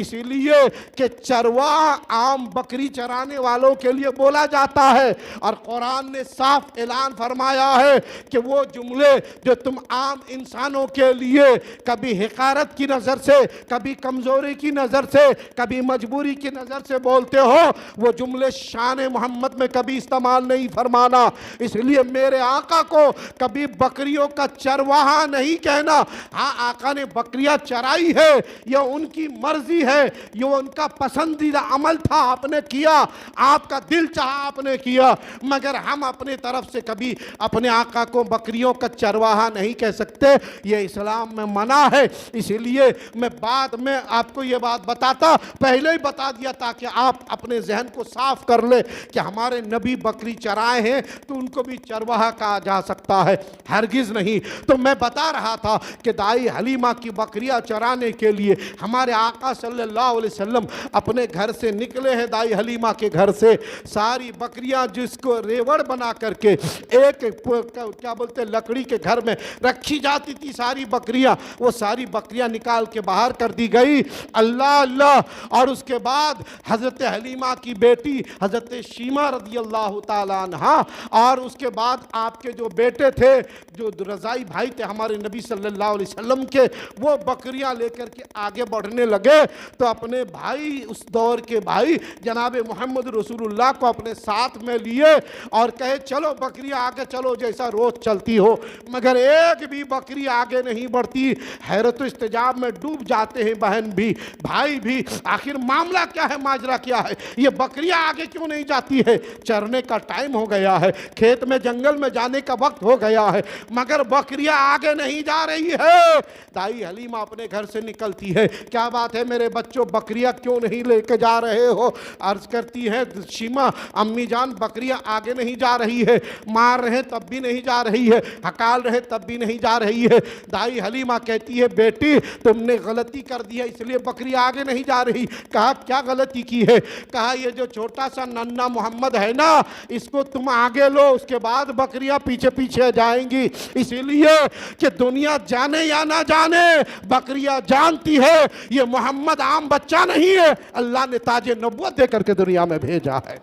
Speaker 1: इसीलिए कि चरवाह आम बकरी चराने वालों के लिए बोला जाता है। और कुरान ने साफ ऐलान फरमाया है कि वो जुमले जो तुम आम इंसानों के लिए कभी हिकारत की नज़र से, कभी कमज़ोरी की नज़र से, कभी मजबूरी की नज़र से बोलते हो, वो जुमले शान मोहम्मद में कभी इस्तेमाल नहीं फरमाना। इसलिए मेरे आका को कभी बकरियों का चरवाहा नहीं कहना। हाँ, आका ने बकरियां चराई है, यह उनकी मर्जी है, यह उनका पसंदीदा अमल था, आपने किया, आपका दिल चाहा आपने किया, मगर हम अपने तरफ से कभी अपने आका को बकरियों का चरवाहा नहीं कह सकते, यह इस्लाम में मना है। इसीलिए मैं बाद में आपको यह बात बताता, पहले ही बता दिया ताकि आप अपने जहन को साफ कर ले कि हमारे नबी बकरी चराए हैं तो उनको भी चरवाहा कहा जा सकता है, हरगिज नहीं। तो मैं बता रहा था कि दाई हलीमा की बकरियां चराने के लिए हमारे आका सल्लल्लाहु अलैहि वसल्लम अपने घर से निकले हैं। दाई हलीमा के घर से सारी बकरियां जिसको रेवड़ बना करके एक क्या बोलते लकड़ी के घर में रखी जाती थी, सारी बकरियां, वो सारी बकरियां निकाल के बाहर कर दी गई। अल्लाह अल्लाह। और उसके बाद हज़रत हलीमा की बेटी हज़रत शीमा रज़ी अल्लाह ताला अन्हा, और उसके बाद आपके जो बेटे थे, जो रज़ाई भाई थे हमारे नबी सल्लल्लाहु अलैहि वसल्लम के, वो बकरियां लेकर के आगे बढ़ने लगे। तो अपने भाई, उस दौर के भाई जनाब मोहम्मद रसूलुल्लाह को अपने साथ में लिए और कहे चलो बकरियां आगे चलो जैसा रोज चलती हो, मगर एक भी बकरी आगे नहीं बढ़ती। हैरत इस्तेजाब में डूब जाते हैं बहन भी, भाई भी, आखिर मामला क्या है, माजरा क्या है, ये बकरियां आगे क्यों नहीं जाती है? चरने का टाइम हो गया है, खेत में जंगल में जाने का वक्त हो गया है, मगर बकरियां आगे नहीं जा रही है। दाई हलीमा अपने घर से निकलती है, क्या बात है मेरे बच्चों, बकरियां क्यों नहीं लेके जा रहे हो? अर्ज करती है शीमा, अम्मी जान बकरियां आगे नहीं जा रही है, मार रहे तब भी नहीं जा रही है, हकाल रहे तब भी नहीं जा रही है। दाई हलीमा कहती है बेटी तुमने गलती कर दी है इसलिए बकरी आगे नहीं जा रही। कहा क्या गलती की है? कहा ये जो छोटा सा नन्ना मोहम्मद है ना, इसको तुम आगे लो, उसके बाद बकरियां पीछे पीछे जाएंगी, इसीलिए कि दुनिया जाने या ना जाने बकरियां जानती है ये मोहम्मद आम बच्चा नहीं है, अल्लाह ने ताजे नबुव्वत दे करके दुनिया में भेजा है।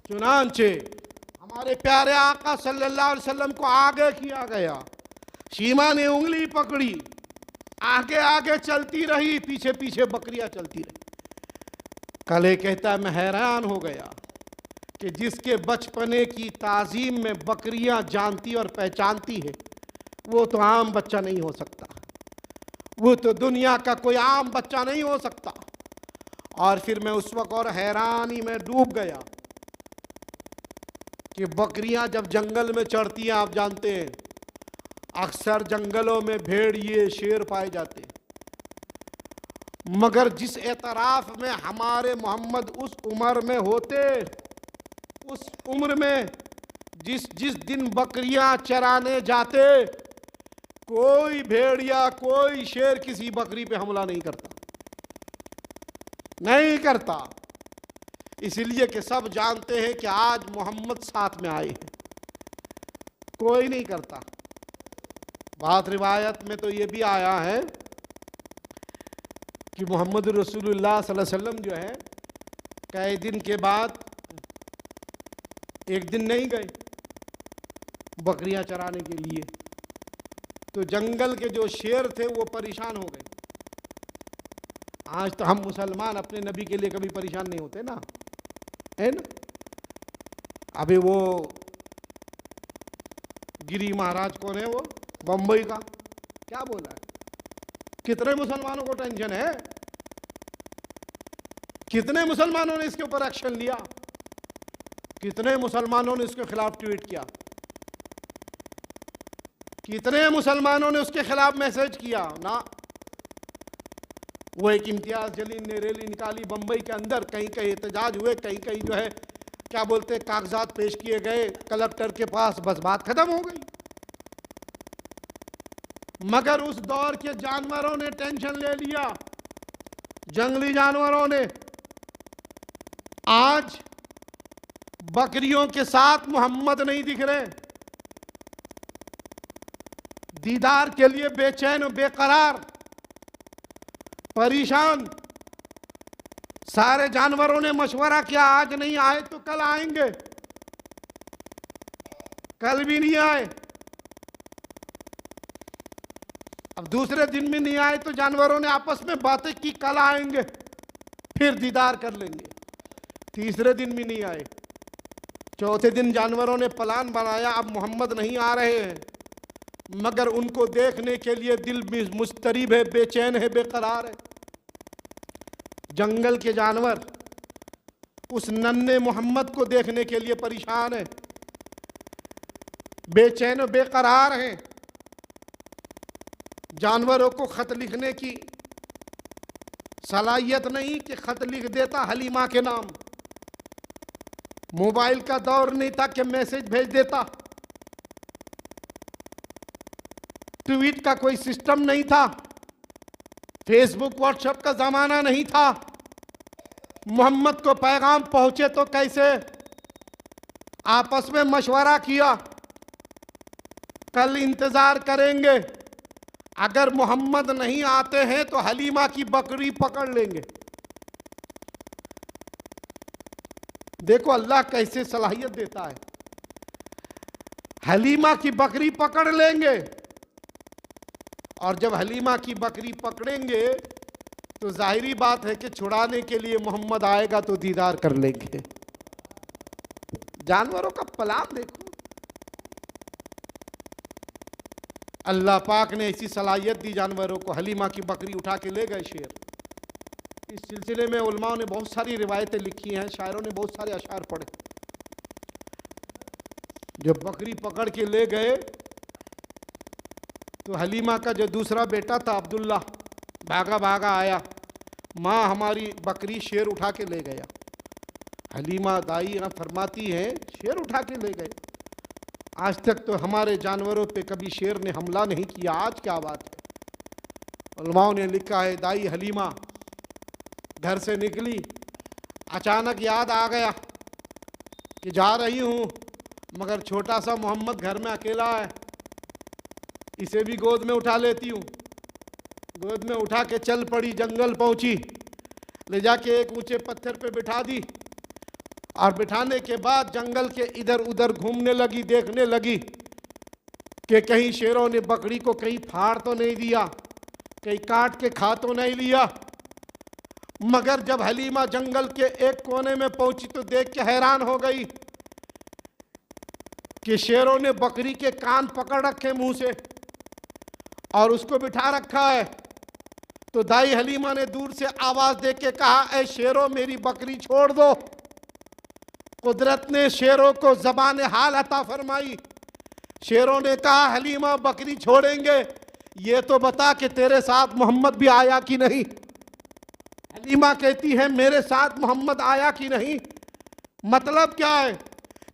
Speaker 1: चुनांचे हमारे प्यारे आका सल्लल्लाहु अलैहि वसल्लम को आगे किया गया, शीमा ने उंगली पकड़ी, आगे आगे चलती रही, पीछे पीछे बकरियां चलती रही। कले कहता है मैं हैरान हो गया कि जिसके बचपने की ताजीम में बकरियां जानती और पहचानती है वो तो आम बच्चा नहीं हो सकता, वो तो दुनिया का कोई आम बच्चा नहीं हो सकता। और फिर मैं उस वक्त और हैरानी में डूब गया कि बकरियां जब जंगल में चढ़ती हैं, आप जानते हैं अक्सर जंगलों में भेड़िए शेर पाए जाते हैं, मगर जिस एतराफ में हमारे मोहम्मद उस उम्र में होते, उस उम्र में जिस दिन बकरियां चराने जाते, कोई भेड़िया कोई शेर किसी बकरी पे हमला नहीं करता, नहीं करता, इसलिए कि सब जानते हैं कि आज मोहम्मद साथ में आए हैं, कोई नहीं करता। बात रिवायत में तो ये भी आया है कि मोहम्मद रसूलुल्लाह सल्लल्लाहु अलैहि वसल्लम जो है कई दिन के बाद एक दिन नहीं गए बकरियां चराने के लिए, तो जंगल के जो शेर थे वो परेशान हो गए। आज तो हम मुसलमान अपने नबी के लिए कभी परेशान नहीं होते ना, है ना। अभी वो गिरी महाराज कौन है, वो बम्बई का, क्या बोला है, कितने मुसलमानों को टेंशन है, कितने मुसलमानों ने इसके ऊपर एक्शन लिया, कितने मुसलमानों ने इसके खिलाफ ट्वीट किया, कितने मुसलमानों ने उसके खिलाफ मैसेज किया ना। वो एक इम्तियाज जलील ने रैली निकाली बम्बई के अंदर, कहीं कहीं एहतजाज हुए, कहीं कहीं जो है क्या बोलते हैं कागजात पेश किए गए कलेक्टर के पास, बस बात खत्म हो गई। मगर उस दौर के जानवरों ने टेंशन ले लिया, जंगली जानवरों ने। आज बकरियों के साथ मोहम्मद नहीं दिख रहे, दीदार के लिए बेचैन, बेकरार, परेशान। सारे जानवरों ने मशवरा किया आज नहीं आए तो कल आएंगे, कल भी नहीं आए, अब दूसरे दिन भी नहीं आए तो जानवरों ने आपस में बातें की कल आएंगे, फिर दीदार कर लेंगे। तीसरे दिन भी नहीं आए, चौथे दिन जानवरों ने प्लान बनाया, अब मोहम्मद नहीं आ रहे हैं, मगर उनको देखने के लिए दिल मुस्तरिब है, बेचैन है, बेकरार है। जंगल के जानवर उस नन्हे मोहम्मद को देखने के लिए परेशान है, बेचैन और बेकरार हैं। जानवरों को खत लिखने की सलाहियत नहीं कि खत लिख देता हलीमा के नाम, मोबाइल का दौर नहीं था कि मैसेज भेज देता, ट्वीट का कोई सिस्टम नहीं था, फेसबुक व्हाट्सएप का जमाना नहीं था। मोहम्मद को पैगाम पहुंचे तो कैसे? आपस में मशवरा किया, कल इंतजार करेंगे, अगर मोहम्मद नहीं आते हैं तो हलीमा की बकरी पकड़ लेंगे। देखो अल्लाह कैसे सलाहियत देता है, हलीमा की बकरी पकड़ लेंगे, और जब हलीमा की बकरी पकड़ेंगे तो जाहिरी बात है कि छुड़ाने के लिए मोहम्मद आएगा तो दीदार कर लेंगे। जानवरों का प्लान देखो, अल्लाह पाक ने ऐसी सलाहियत दी जानवरों को, हलीमा की बकरी उठा के ले गए शेर। इस सिलसिले में उलमाओं ने बहुत सारी रिवायतें लिखी हैं, शायरों ने बहुत सारे अशार पढ़े। जब बकरी पकड़ के ले गए तो हलीमा का जो दूसरा बेटा था अब्दुल्ला भागा भागा आया, माँ हमारी बकरी शेर उठा के ले गया। हलीमा दाई फरमाती है शेर उठा के ले गए, आज तक तो हमारे जानवरों पे कभी शेर ने हमला नहीं किया, आज क्या बात है। उलमाओं ने लिखा है दाई हलीमा घर से निकली, अचानक याद आ गया कि जा रही हूँ मगर छोटा सा मोहम्मद घर में अकेला है, इसे भी गोद में उठा लेती हूँ। गोद में उठा के चल पड़ी, जंगल पहुँची, ले जाके एक ऊंचे पत्थर पे बिठा दी, और बिठाने के बाद जंगल के इधर उधर घूमने लगी, देखने लगी कि कहीं शेरों ने बकरी को कहीं फाड़ तो नहीं दिया, कहीं काट के खा तो नहीं लिया। मगर जब हलीमा जंगल के एक कोने में पहुंची तो देख के हैरान हो गई कि शेरों ने बकरी के कान पकड़ रखे मुंह से और उसको बिठा रखा है। तो दाई हलीमा ने दूर से आवाज दे के कहा, ऐ शेरों मेरी बकरी छोड़ दो। कुदरत ने शेरों को ज़बान हाल अता फरमाई। शेरों ने कहा हलीमा बकरी छोड़ेंगे, ये तो बता कि तेरे साथ मोहम्मद भी आया कि नहीं। हलीमा कहती है मेरे साथ मोहम्मद आया कि नहीं, मतलब क्या है?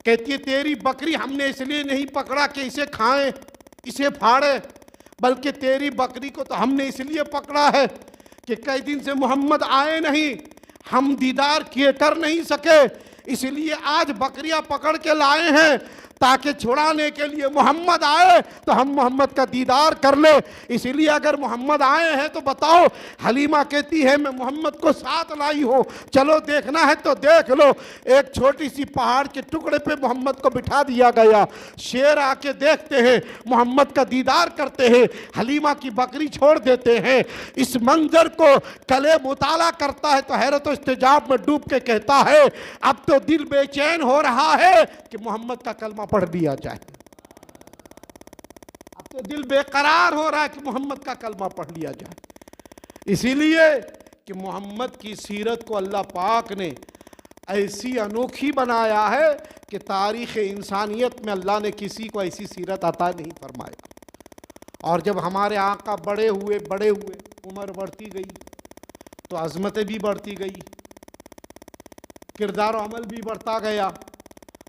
Speaker 1: कहती है तेरी बकरी हमने इसलिए नहीं पकड़ा कि इसे खाएं, इसे फाड़े, बल्कि तेरी बकरी को तो हमने इसलिए पकड़ा है कि कई दिन से मोहम्मद आए नहीं, हम दीदार किए कर नहीं सके, इसलिए आज बकरियां पकड़ के लाए हैं ताकि छुड़ाने के लिए मोहम्मद आए तो हम मोहम्मद का दीदार कर ले। इसीलिए अगर मोहम्मद आए हैं तो बताओ। हलीमा कहती है मैं मोहम्मद को साथ लाई हूँ, चलो देखना है तो देख लो। एक छोटी सी पहाड़ के टुकड़े पे मोहम्मद को बिठा दिया गया, शेर आके देखते हैं, मोहम्मद का दीदार करते हैं, हलीमा की बकरी छोड़ देते हैं। इस मंजर को कले मुताला करता है तो हैरत इस्तेजाब में डूब के कहता है अब तो दिल बेचैन हो रहा है कि मोहम्मद का कलमा पढ़ लिया जाए। अब तो दिल बेकरार हो रहा है कि मोहम्मद का कलमा पढ़ लिया जाए। इसीलिए कि मोहम्मद की सीरत को अल्लाह पाक ने ऐसी अनोखी बनाया है कि तारीख़ इंसानियत में अल्लाह ने किसी को ऐसी सीरत अता नहीं फरमाया। और जब हमारे आका बड़े हुए, उम्र बढ़ती गई तो अज़मतें भी बढ़ती गई, किरदार अमल भी बढ़ता गया,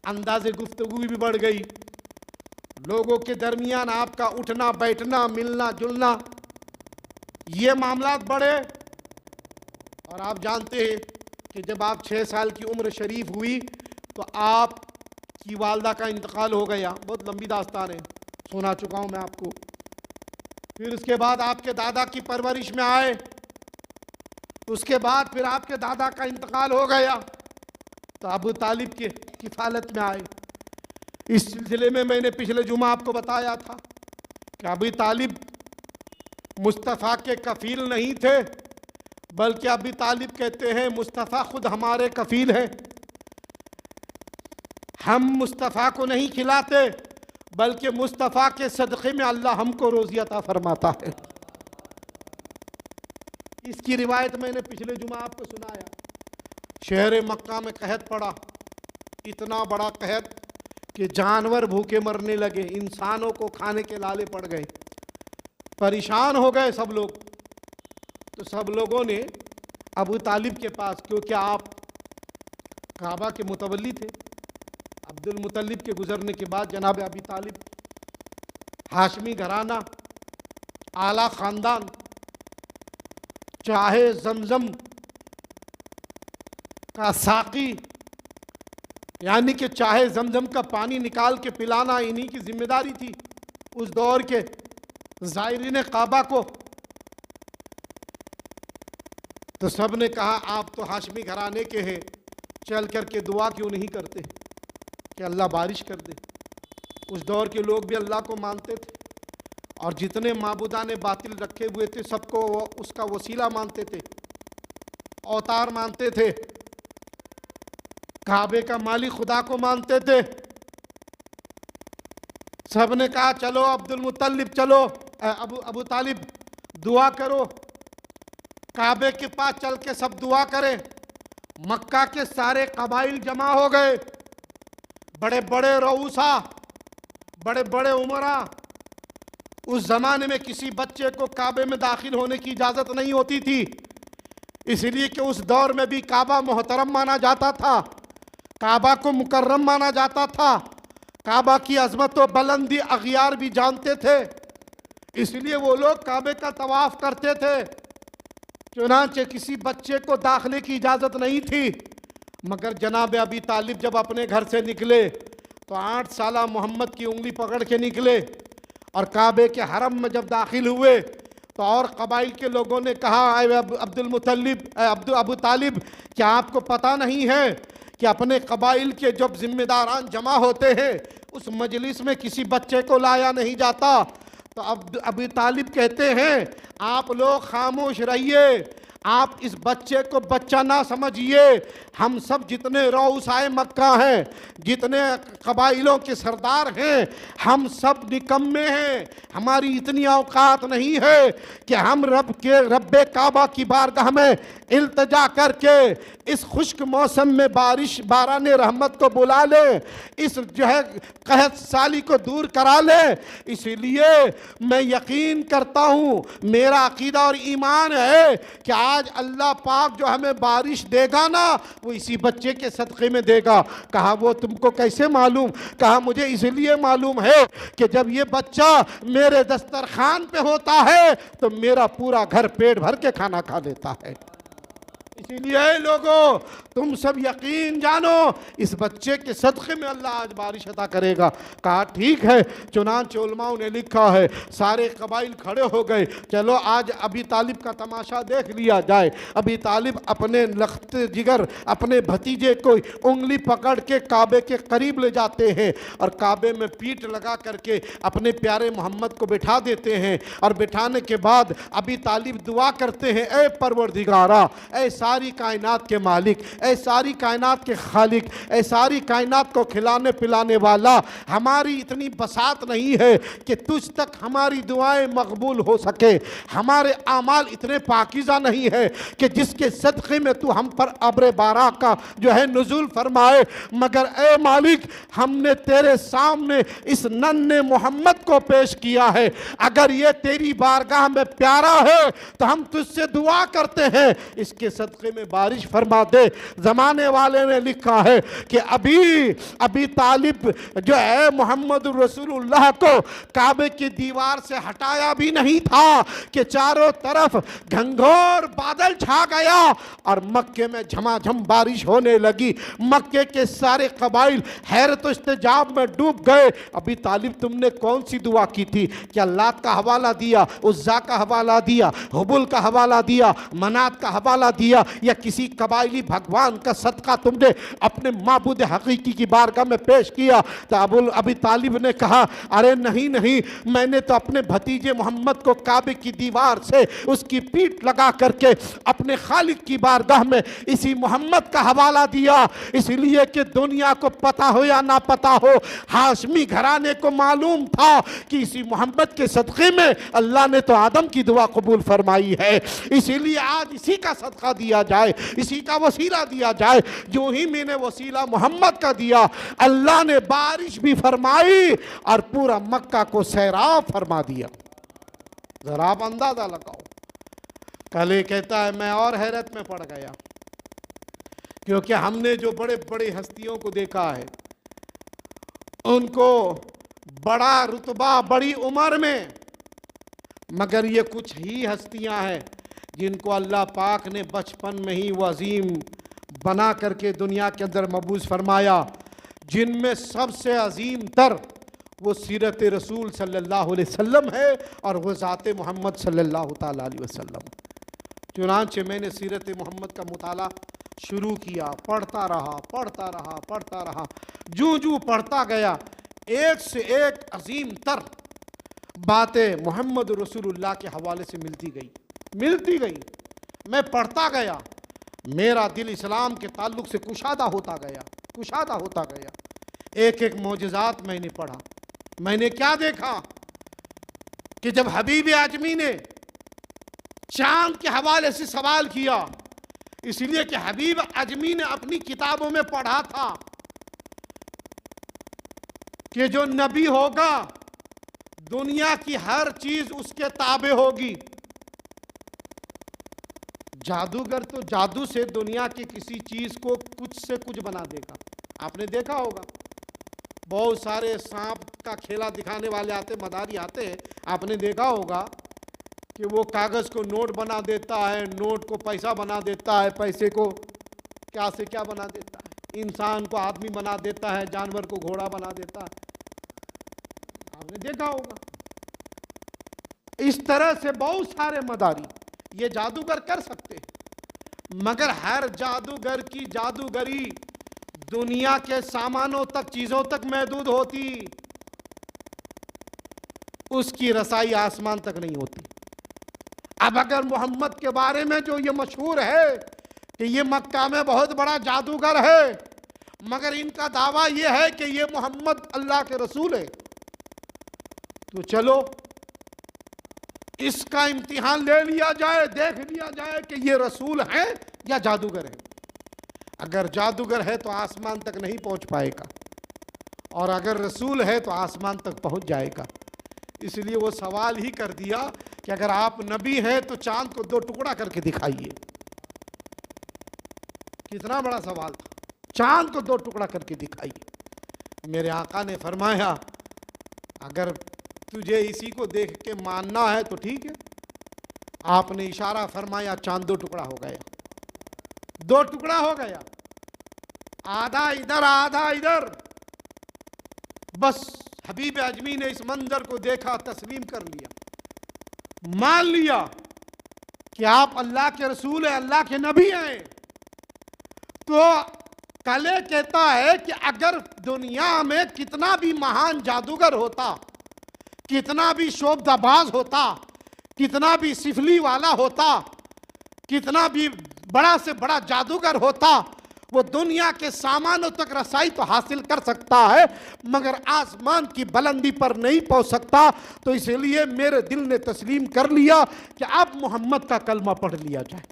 Speaker 1: अंदाज़े गुफ्तगू भी बढ़ गई, लोगों के दरमियान आपका उठना बैठना, मिलना जुलना, ये मामलात बढ़े। और आप जानते हैं कि जब आप 6 साल की उम्र शरीफ हुई तो आपकी वालदा का इंतकाल हो गया। बहुत लंबी दास्तान है, सुना चुका हूँ मैं आपको। फिर उसके बाद आपके दादा की परवरिश में आए, उसके बाद फिर आपके दादा का इंतकाल हो गया तो अबू तालिब के किफालत में आए। इस सिलसिले में मैंने पिछले जुमा आपको बताया था कि अबू तालिब मुस्तफ़ा के कफील नहीं थे, बल्कि अबू तालिब कहते हैं मुस्तफ़ा खुद हमारे कफील हैं। हम मुस्तफ़ा को नहीं खिलाते, बल्कि मुस्तफ़ा के सदक़े में अल्लाह हमको रोज़ी अता फरमाता है। इसकी रिवायत मैंने पिछले जुमा आपको सुनाया। शहर मक्का में कहत पड़ा, इतना बड़ा कहत कि जानवर भूखे मरने लगे, इंसानों को खाने के लाले पड़ गए, परेशान हो गए सब लोग। तो सब लोगों ने अबू तालिब के पास, क्योंकि आप काबा के मुतवल्ली थे, अब्दुल मुतल्लिब के गुजरने के बाद जनाब अबी तालिब, हाशमी घराना, आला ख़ानदान, चाहे जमजम का साकी, यानी कि चाहे जमजम का पानी निकाल के पिलाना इन्हीं की जिम्मेदारी थी उस दौर के ज़ायरीन काबा को। तो सब ने कहा आप तो हाशमी घराने के हैं, चल कर के दुआ क्यों नहीं करते कि अल्लाह बारिश कर दे। उस दौर के लोग भी अल्लाह को मानते थे और जितने माबूदाने बातिल रखे हुए थे सबको उसका वसीला मानते थे, अवतार मानते थे, काबे का मालिक खुदा को मानते थे। सब ने कहा चलो अब्दुल मुत्तलिब, चलो अबू तालिब दुआ करो। काबे के पास चल के सब दुआ करें। मक्का के सारे कबाइल जमा हो गए, बड़े बड़े रऊसा, बड़े बड़े उमरा। उस जमाने में किसी बच्चे को काबे में दाखिल होने की इजाज़त नहीं होती थी, इसलिए कि उस दौर में भी काबा मोहतरम माना जाता था, काबा को मुकर्रम माना जाता था, काबा की अजमत व बुलंदी अगियार भी जानते थे, इसलिए वो लोग काबे का तवाफ करते थे। चुनांचे किसी बच्चे को दाखिले की इजाज़त नहीं थी। मगर जनाब अबी तालिब जब अपने घर से निकले तो 8 साला मोहम्मद की उंगली पकड़ के निकले और काबे के हरम में जब दाखिल हुए तो और कबाइल के लोगों ने कहा, अब्दुल मुत्तलिब, अबू तालिब, क्या आपको पता नहीं है कि अपने कबाइल के जब जिम्मेदारान जमा होते हैं उस मजलिस में किसी बच्चे को लाया नहीं जाता। तो अब अबी तालिब कहते हैं आप लोग खामोश रहिए, आप इस बच्चे को बच्चा ना समझिए। हम सब जितने रऊसाए मक्का हैं, जितने कबाइलों के सरदार हैं, हम सब निकम्मे हैं। हमारी इतनी औकात नहीं है कि हम रब्बे काबा की बारगाह में इल्तिजा करके इस खुश्क मौसम में बारान रहमत को बुला ले, इस जो है कहत साली को दूर करा ले। इसीलिए मैं यकीन करता हूँ, मेरा अकीदा और ईमान है कि आज अल्लाह पाक जो हमें बारिश देगा ना, वो इसी बच्चे के सदक़े में देगा। कहा वो तुमको कैसे मालूम? कहा मुझे इसलिए मालूम है कि जब ये बच्चा मेरे दस्तरखान पे होता है तो मेरा पूरा घर पेट भर के खाना खा लेता है। इसीलिए लोगों तुम सब यकीन जानो इस बच्चे के सदक़े में अल्लाह आज बारिश अता करेगा। कहा ठीक है। चुनांचे उलमाओं ने लिखा है सारे कबाइल खड़े हो गए, चलो आज अबी तालिब का तमाशा देख लिया जाए। अबी तालिब अपने लख्त जिगर अपने भतीजे को उंगली पकड़ के काबे के करीब ले जाते हैं और काबे में पीठ लगा करके अपने प्यारे मोहम्मद को बिठा देते हैं। और बिठाने के बाद अबी तालिब दुआ करते हैं, ए परवरदिगारा, ए सारी कायनात के मालिक, ए सारी कायनात के खालिक, ए सारी कायनात को खिलाने पिलाने वाला, हमारी इतनी बसात नहीं है कि तुझ तक हमारी दुआएं मकबूल हो सके। हमारे आमाल इतने पाकीज़ा नहीं है कि जिसके सदक़े में तू हम पर अब्र बारा का जो है नुज़ूल फरमाए। मगर ए मालिक, हमने तेरे सामने इस नन्हे मोहम्मद को पेश किया है, अगर ये तेरी बारगाह में प्यारा है तो हम तुझसे दुआ करते हैं इसके सदक़े में बारिश फरमा दे। ज़माने वाले ने लिखा है कि अभी तालिब जो है मोहम्मद रसूलुल्लाह को काबे की दीवार से हटाया भी नहीं था कि चारों तरफ घंघोर बादल छा गया और मक्के में झमाझम बारिश होने लगी। मक्के के सारे कबाइल हैरत इस्तेजाब में डूब गए। अभी तालिब तुमने कौन सी दुआ की थी? क्या लात का हवाला दिया, उज़्ज़ा का हवाला दिया, हुबुल का हवाला दिया, मनात का हवाला दिया,
Speaker 2: या किसी कबायली भगवान का सदका तुमने अपने माबूद हकीकी की बारगाह में पेश किया? तो अबी तालिब ने कहा, अरे नहीं नहीं, मैंने तो अपने भतीजे मोहम्मद को काबे की दीवार से उसकी पीठ लगा करके अपने खालिक की बारगाह में इसी मोहम्मद का हवाला दिया, इसलिए कि दुनिया को पता हो या ना पता हो, हाशमी घराने को मालूम था कि इसी मोहम्मद के सदक़े में अल्लाह ने तो आदम की दुआ कबूल फरमाई है, इसीलिए आज इसी का सदका दिया जाए, इसी का वसीला दिया जाए। जो ही मैंने वसीला मोहम्मद का दिया, अल्लाह ने बारिश भी फरमाई और पूरा मक्का को सैराब फरमा दिया। जरा आप अंदाजा लगाओ। कल ये कहता है मैं और हैरत में पड़ गया, क्योंकि हमने जो बड़े बड़े हस्तियों को देखा है, उनको बड़ा रुतबा, बड़ी उम्र में, मगर ये कुछ ही हस्तियां हैं जिनको अल्लाह पाक ने बचपन में ही वो अजीम बना करके दुनिया के अंदर मबूस फरमाया, जिनमें सबसे अजीम तर वो सीरत रसूल सल्लल्लाहु अलैहि वसल्लम है और वो ज़ात मोहम्मद सल्लल्लाहु ताला अलैहि वसल्लम। चुनांचे मैंने सीरत मोहम्मद का मुताला शुरू किया, पढ़ता रहा, जूं पढ़ता गया, एक से एक अजीम तर बातें मोहम्मद रसूलुल्लाह के हवाले से मिलती गई। मैं पढ़ता गया, मेरा दिल इस्लाम के ताल्लुक से कुशादा होता गया। एक एक मोजज़ात मैंने पढ़ा। मैंने क्या देखा कि जब हबीब आजमी ने चांद के हवाले से सवाल किया, इसलिए कि हबीब आजमी ने अपनी किताबों में पढ़ा था कि जो नबी होगा दुनिया की हर चीज उसके ताबे होगी। जादूगर तो जादू से दुनिया की किसी चीज को कुछ से कुछ बना देगा। आपने देखा होगा, बहुत सारे सांप का खेला दिखाने वाले आते, मदारी आते हैं, आपने देखा होगा कि वो कागज को नोट बना देता है, नोट को पैसा बना देता है, पैसे को क्या से क्या बना देता है, इंसान को आदमी बना देता है, जानवर को घोड़ा बना देता है। आपने देखा होगा। इस तरह से बहुत सारे मदारी ये जादूगर कर सकते हैं, मगर हर जादूगर की जादूगरी दुनिया के सामानों तक, चीजों तक महदूद होती, उसकी रसाई आसमान तक नहीं होती। अब अगर मोहम्मद के बारे में जो ये मशहूर है कि ये मक्का में बहुत बड़ा जादूगर है, मगर इनका दावा ये है कि ये मोहम्मद अल्लाह के रसूल है, तो चलो इसका इम्तिहान ले लिया जाए, देख लिया जाए कि ये रसूल है या जादूगर है। अगर जादूगर है तो आसमान तक नहीं पहुंच पाएगा, और अगर रसूल है तो आसमान तक पहुंच जाएगा। इसलिए वो सवाल ही कर दिया कि अगर आप नबी हैं तो चांद को 2 टुकड़ा करके दिखाइए। कितना बड़ा सवाल था, चांद को 2 टुकड़ा करके दिखाइए। मेरे आका ने फरमाया, अगर तुझे इसी को देख के मानना है तो ठीक है। आपने इशारा फरमाया, चांद 2 टुकड़ा हो गया, 2 टुकड़ा हो गया, आधा इधर आधा इधर। बस हबीब आजमी ने इस मंजर को देखा, तस्लीम कर लिया, मान लिया कि आप अल्लाह के रसूल हैं, अल्लाह के नबी हैं। तो कले कहता है कि अगर दुनिया में कितना भी महान जादूगर होता, कितना भी शोभदाबाज होता, कितना भी सिफली वाला होता, कितना भी बड़ा से बड़ा जादूगर होता, वो दुनिया के सामानों तक रसाई तो हासिल कर सकता है, मगर आसमान की बुलंदी पर नहीं पहुंच सकता। तो इसलिए मेरे दिल ने तस्लीम कर लिया कि अब मोहम्मद का कलमा पढ़ लिया जाए।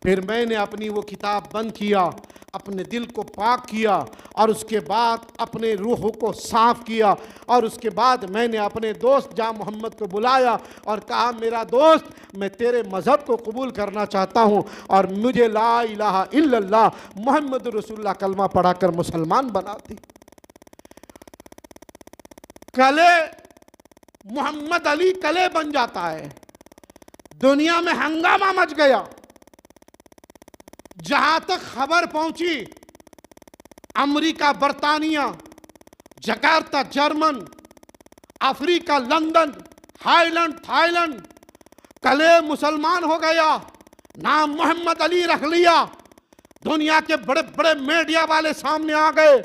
Speaker 2: फिर मैंने अपनी वो किताब बंद किया, अपने दिल को पाक किया, और उसके बाद अपने रूह को साफ किया, और उसके बाद मैंने अपने दोस्त जा मोहम्मद को बुलाया और कहा, मेरा दोस्त, मैं तेरे मज़हब को कबूल करना चाहता हूँ और मुझे ला इलाहा इल्लल्लाह मोहम्मद रसूलुल्लाह कलमा पढ़ाकर मुसलमान बना दी। कले मोहम्मद अली कले बन जाता है, दुनिया में हंगामा मच गया। जहां तक खबर पहुंची, अमेरिका, बरतानिया, Jakarta, German, Africa, London, Highland, Thailand, कले मुसलमान हो गया।
Speaker 1: नाम मोहम्मद अली रख लिया, दुनिया के बड़े बड़े मीडिया वाले सामने आ गए,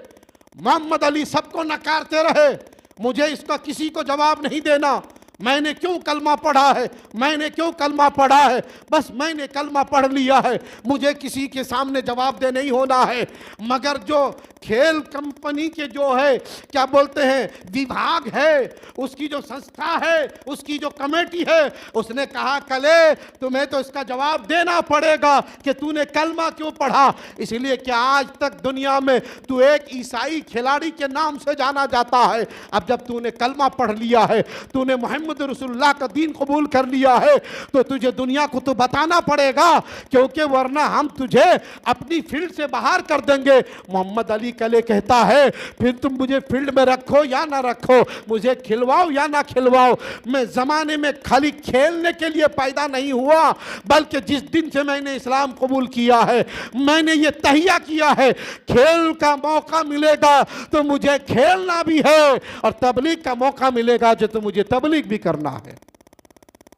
Speaker 1: मोहम्मद अली सबको नकारते रहे। मुझे इसका किसी को जवाब नहीं देना, मैंने क्यों कलमा पढ़ा है, मैंने क्यों कलमा पढ़ा है, बस मैंने कलमा पढ़ लिया है, मुझे किसी के सामने जवाब दे नहीं होना है। मगर जो खेल कंपनी के जो है क्या बोलते हैं विभाग है, उसकी जो संस्था है, उसकी जो कमेटी है, उसने कहा कले तुम्हें तो इसका जवाब देना पड़ेगा कि तूने कलमा क्यों पढ़ा। इसलिए कि आज तक दुनिया में तू एक ईसाई खिलाड़ी के नाम से जाना जाता है। अब जब तूने कलमा पढ़ लिया है, तूने मोहम्मद रसूलुल्लाह का दीन कबूल कर लिया है, तो तुझे दुनिया को तो बताना पड़ेगा, क्योंकि वरना हम तुझे अपनी फील्ड से बाहर कर देंगे। मोहम्मद अली कले कहता है फिर तुम मुझे फील्ड में रखो या ना रखो, मुझे खिलवाओ या ना खिलवाओ, मैं जमाने में खाली खेलने के लिए पैदा नहीं हुआ, बल्कि जिस दिन से मैंने इस्लाम कबूल किया है मैंने ये तहिया किया है खेल का मौका मिलेगा तो मुझे खेलना भी है, और तबलीग का मौका मिलेगा जो तो मुझे तबलीग भी करना है।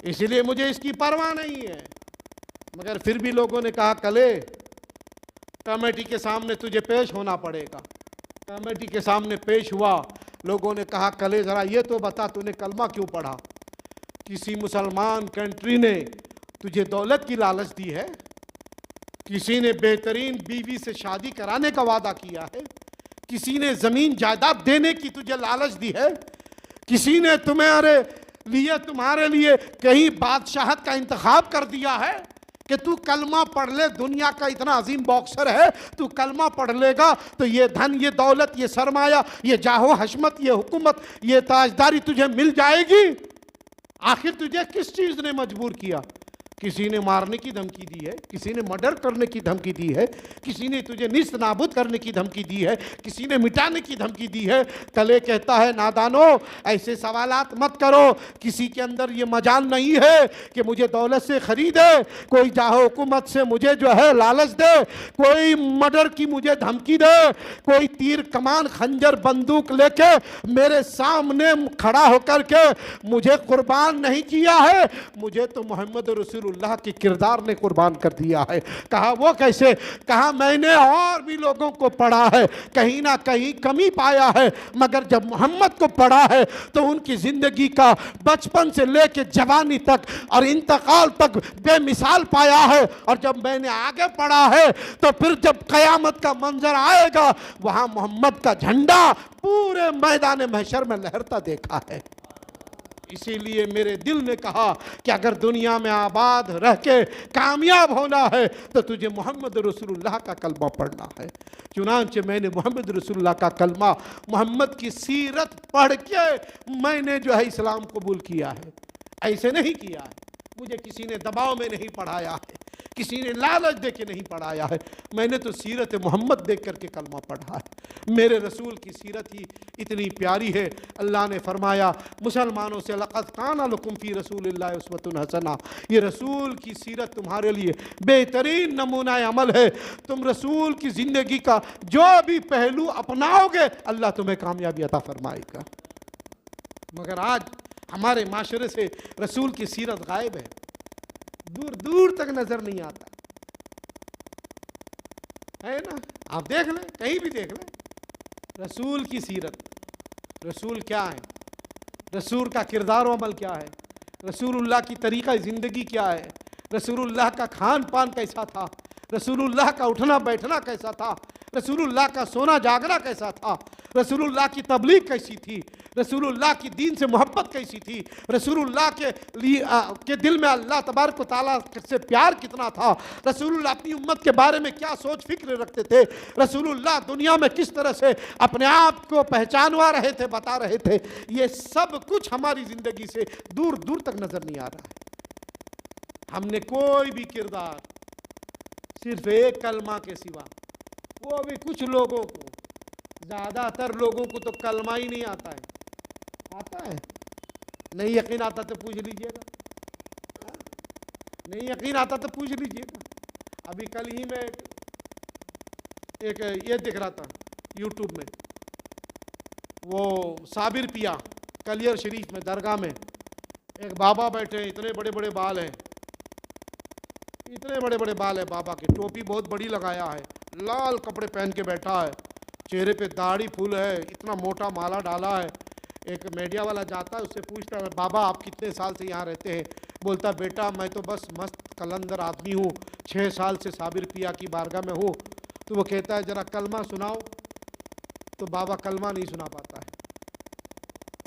Speaker 1: इसलिए मुझे इसकी परवाह नहीं है। मगर फिर भी लोगों ने कहा कले कमेटी के सामने तुझे पेश होना पड़ेगा। कमेटी के सामने पेश हुआ, लोगों ने कहा कले ज़रा ये तो बता तूने कलमा क्यों पढ़ा, किसी मुसलमान कंट्री ने तुझे दौलत की लालच दी है, किसी ने बेहतरीन बीवी से शादी कराने का वादा किया है, किसी ने ज़मीन जायदाद देने की तुझे लालच दी है, किसी ने तुम्हारे लिए कहीं बादशाहत का इंतखाब कर दिया है कि तू कलमा पढ़ ले, दुनिया का इतना अजीम बॉक्सर है, तू कलमा पढ़ लेगा तो ये धन, ये दौलत, ये सरमाया, ये जाहो हशमत, ये हुकूमत, ये ताजदारी तुझे मिल जाएगी। आखिर तुझे किस चीज़ ने मजबूर किया? किसी ने मारने की धमकी दी है, किसी ने मर्डर करने की धमकी दी है, किसी ने तुझे निस्त नाबूद करने की धमकी दी है, किसी ने मिटाने की धमकी दी है। कले कहता है नादानो ऐसे सवालात मत करो, किसी के अंदर ये मजाल नहीं है कि मुझे दौलत से खरीदे, कोई जाहो हुकूमत से मुझे जो है लालच दे, कोई मर्डर की मुझे धमकी दे, कोई तीर कमान खंजर बंदूक लेके मेरे सामने खड़ा होकर के मुझे कुर्बान नहीं किया है, मुझे तो मोहम्मद रसूलुल्लाह के किरदार ने कुर्बान कर दिया है। कहा वो कैसे? कहा मैंने और भी लोगों को पढ़ा है, कहीं ना कहीं कमी पाया है, मगर जब मोहम्मद को पढ़ा है तो उनकी जिंदगी का बचपन से लेकर जवानी तक और इंतकाल तक बेमिसाल पाया है। और जब मैंने आगे पढ़ा है तो फिर जब कयामत का मंजर आएगा वहां मोहम्मद का झंडा पूरे मैदान महशर में लहरता देखा है। इसीलिए मेरे दिल ने कहा कि अगर दुनिया में आबाद रह के कामयाब होना है तो तुझे मोहम्मद रसूलुल्लाह का कलमा पढ़ना है। चुनांचे मैंने मोहम्मद रसूलुल्लाह का कलमा, मोहम्मद की सीरत पढ़ के मैंने जो है इस्लाम कबूल किया है। ऐसे नहीं किया है, मुझे किसी ने दबाव में नहीं पढ़ाया है, किसी ने लालच दे के नहीं पढ़ाया है, मैंने तो सीरत मोहम्मद देख करके कलमा पढ़ा है। मेरे रसूल की सीरत ही इतनी प्यारी है। अल्लाह ने फरमाया मुसलमानों से लक़द काना लकुम फ़ी रसूलिल्लाहि उस्वतुन हसना, ये रसूल की सीरत तुम्हारे लिए बेहतरीन नमूना अमल है। तुम रसूल की ज़िंदगी का जो भी पहलू अपनाओगे अल्लाह तुम्हें कामयाबी अता फरमाएगा। मगर आज हमारे माशरे से रसूल की सीरत गायब है, दूर दूर तक नजर नहीं आता है ना। आप देख लें, कहीं भी देख लें रसूल की सीरत, रसूल क्या है, रसूल का किरदार अमल क्या है, रसूलुल्लाह की तरीक़ा ज़िंदगी क्या है, रसूलुल्लाह का खान पान कैसा था, रसूलुल्लाह का उठना बैठना कैसा था, रसूलुल्लाह का सोना जागना कैसा था, रसूलुल्लाह की तबलीग कैसी थी, रसूलुल्लाह की दीन से मोहब्बत कैसी थी, रसूलुल्लाह के लिए के दिल में अल्लाह तबारक व तआला से प्यार कितना था, रसूलुल्लाह अपनी उम्मत के बारे में क्या सोच फिक्र रखते थे, रसूलुल्लाह दुनिया में किस तरह से अपने आप को पहचानवा रहे थे, बता रहे थे। ये सब कुछ हमारी ज़िंदगी से दूर दूर तक नज़र नहीं आ रहा है। हमने कोई भी किरदार सिर्फ एक कलमा के सिवा, वो भी कुछ लोगों को, ज़्यादातर लोगों को तो कलमा ही नहीं आता है। आता है? नहीं यकीन आता तो पूछ लीजिएगा, नहीं यकीन आता तो पूछ लीजिएगा। अभी कल ही मैं एक ये दिख रहा था यूट्यूब में, वो साबिर पिया कलियर शरीफ में दरगाह में एक बाबा बैठे हैं, इतने बड़े बड़े बाल हैं, इतने बड़े बड़े बाल है बाबा के, टोपी बहुत बड़ी लगाया है, लाल कपड़े पहन के बैठा है, चेहरे पे दाढ़ी फूल है, इतना मोटा माला डाला है। एक मीडिया वाला जाता है, उससे पूछता है बाबा आप कितने साल से यहाँ रहते हैं? बोलता बेटा मैं तो बस मस्त कलंदर आदमी हूँ, 6 साल से साबिर पिया की बारगाह में हूँ। तो वो कहता है जरा कलमा सुनाओ। तो बाबा कलमा नहीं सुना पाता है,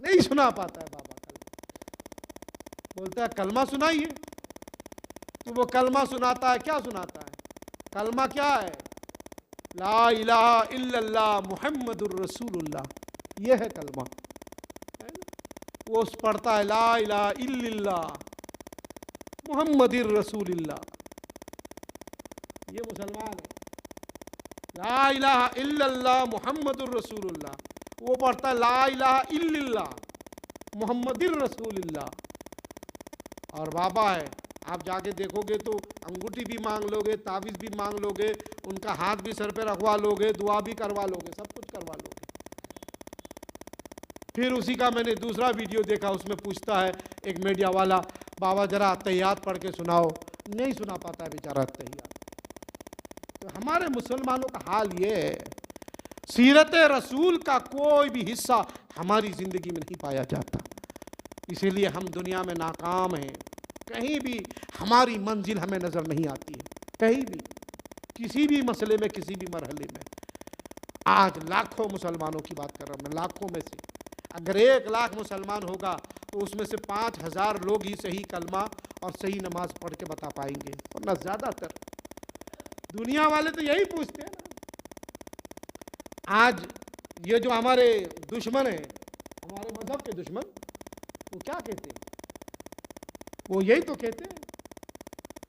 Speaker 1: नहीं सुना पाता है बाबा कलमा। बोलता है कलमा सुनाइए। तो वो कलमा सुनाता है। क्या सुनाता है? कलमा क्या है? ला इलाहा इल्लल्लाह मुहम्मदुर रसूलुल्लाह, ये है कलमा। वो पढ़ता है ला इलाहा इल्लल्लाह मुहम्मदुर रसूलुल्लाह, ये मुसलमान है। ला इलाहा इल्लल्लाह मुहम्मदुर रसूलुल्लाह, वो पढ़ता है ला इलाहा इल्लल्लाह मुहम्मदुर रसूलुल्लाह। और बाबा है, आप जाके देखोगे तो अंगूठी भी मांग लोगे, ताबीज़ भी मांग लोगे, उनका हाथ भी सर पे रखवा लोगे, दुआ भी करवा लोगे, सब कुछ करवा लोगे। फिर उसी का मैंने दूसरा वीडियो देखा, उसमें पूछता है एक मीडिया वाला बाबा जरा तहियात पढ़ के सुनाओ। नहीं सुना पाता है बेचारा तहियात। तो हमारे मुसलमानों का हाल ये है, सीरत रसूल का कोई भी हिस्सा हमारी ज़िंदगी में नहीं पाया जाता, इसीलिए हम दुनिया में नाकाम हैं। कहीं भी हमारी मंजिल हमें नज़र नहीं आती है, कहीं भी, किसी भी मसले में, किसी भी मरहले में। आज लाखों मुसलमानों की बात कर रहा हूँ मैं, लाखों में से अगर 1 लाख मुसलमान होगा तो उसमें से 5000 लोग ही सही कलमा और सही नमाज पढ़ के बता पाएंगे, वरना ज़्यादातर दुनिया वाले तो यही पूछते हैं ना। आज ये जो हमारे दुश्मन हैं, हमारे मजहब के दुश्मन, वो क्या कहते हैं? वो यही तो कहते हैं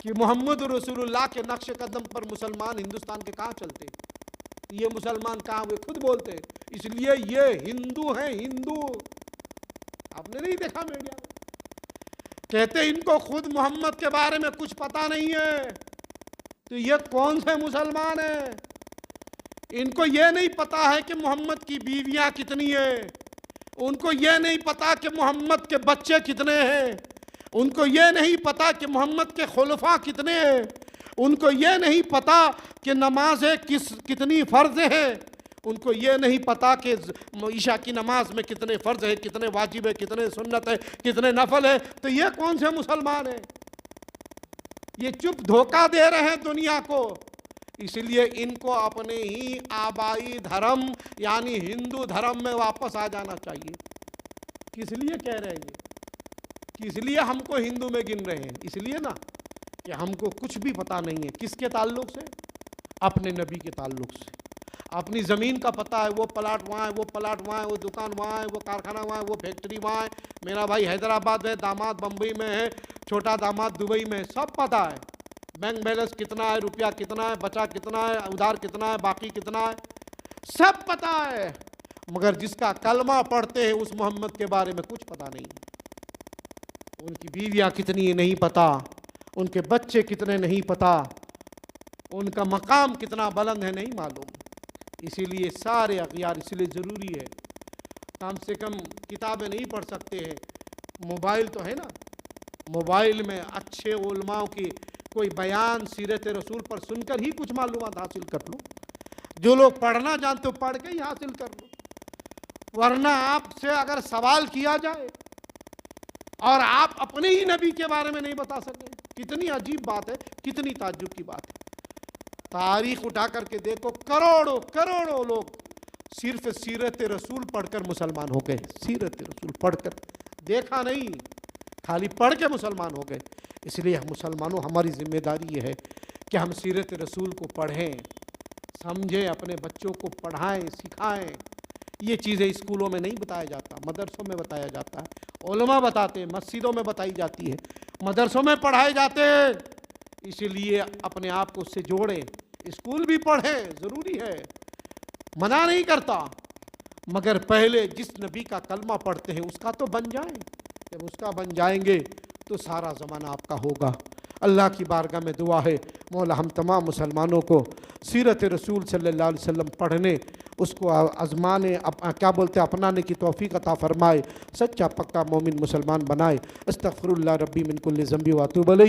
Speaker 1: कि मोहम्मद रसूलुल्लाह के नक्श कदम पर मुसलमान हिंदुस्तान के कहाँ चलते, ये मुसलमान कहाँ हुए, खुद बोलते हैं, इसलिए ये हिंदू हैं, हिंदू। आपने नहीं देखा मीडिया में? कहते इनको खुद मोहम्मद के बारे में कुछ पता नहीं है। तो ये कौन से मुसलमान हैं? इनको ये नहीं पता है कि मोहम्मद की बीवियां कितनी है, उनको ये नहीं पता कि मोहम्मद के बच्चे कितने हैं, उनको ये नहीं पता कि मोहम्मद के खुलफा कितने हैं, उनको ये नहीं पता कि नमाज़ें कितनी फ़र्ज है, उनको ये नहीं पता कि ईशा की नमाज में कितने फ़र्ज है, कितने वाजिब है, कितने सुन्नत है, कितने नफल है। तो ये कौन से मुसलमान हैं? ये चुप धोखा दे रहे हैं दुनिया को। इसलिए इनको अपने ही आबाई धर्म यानी हिंदू धर्म में वापस आ जाना चाहिए। किस लिए कह रहे हैं ये? किस लिए हमको हिंदू में गिन रहे हैं? इसलिए ना कि हमको कुछ भी पता नहीं है। किसके ताल्लुक से? अपने नबी के ताल्लुक से। अपनी ज़मीन का पता है, वो प्लाट वहाँ है, वो प्लाट वहाँ है, वो दुकान वहाँ है, वो कारखाना वहाँ है, वो फैक्ट्री वहाँ है, मेरा भाई हैदराबाद है, दामाद बम्बई में है, छोटा दामाद दुबई में, सब पता है। बैंक बैलेंस कितना है, रुपया कितना है, बचा कितना है, उधार कितना है, बाकी कितना है, सब पता है। मगर जिसका कलमा पढ़ते हैं उस मोहम्मद के बारे में कुछ पता नहीं। उनकी बीवियाँ कितनी है नहीं पता, उनके बच्चे कितने नहीं पता, उनका मकाम कितना बुलंद है नहीं मालूम। इसीलिए सारे अखियार, इसलिए ज़रूरी है कम से कम किताबें नहीं पढ़ सकते हैं, मोबाइल तो है ना, मोबाइल में अच्छे उलमाओं की कोई बयान सीरत रसूल पर सुनकर ही कुछ मालूमात हासिल कर लो। जो लोग पढ़ना जानते हो पढ़ के ही हासिल कर लो, वरना आपसे अगर सवाल किया जाए और आप अपने ही नबी के बारे में नहीं बता सके, कितनी अजीब बात है, कितनी ताज्जुब की बात है। तारीख उठा करके देखो, करोड़ों करोड़ों लोग सिर्फ सीरत रसूल पढ़कर मुसलमान हो गए। सीरत रसूल पढ़कर, देखा नहीं, खाली पढ़ के मुसलमान हो गए। इसलिए हम मुसलमानों, हमारी जिम्मेदारी ये है कि हम सीरत रसूल को पढ़ें, समझें, अपने बच्चों को पढ़ाएं, सिखाएं। ये चीज़ें स्कूलों में नहीं बताया जाता, मदरसों में बताया जाता है, उलमा बताते हैं, मस्जिदों में बताई जाती है, मदरसों में पढ़ाए जाते हैं। इसीलिए अपने आप को उससे जोड़ें, स्कूल भी पढ़ें, ज़रूरी है, मना नहीं करता, मगर पहले जिस नबी का कलमा पढ़ते हैं उसका तो बन जाएं। जब उसका बन जाएंगे तो सारा ज़माना आपका होगा। अल्लाह की बारगाह में दुआ है, मौला हम तमाम मुसलमानों को सीरत रसूल सल्लल्लाहु अलैहि वसल्लम पढ़ने, उसको आज़माने, क्या बोलते हैं, अपनाने की तौफीक अता फरमाए, सच्चा पक्का मोमिन मुसलमान बनाए। अस्तगफिरुल्लाह रब्बी मिन कुल्लि ज़ंबि व अतूबु अलैह।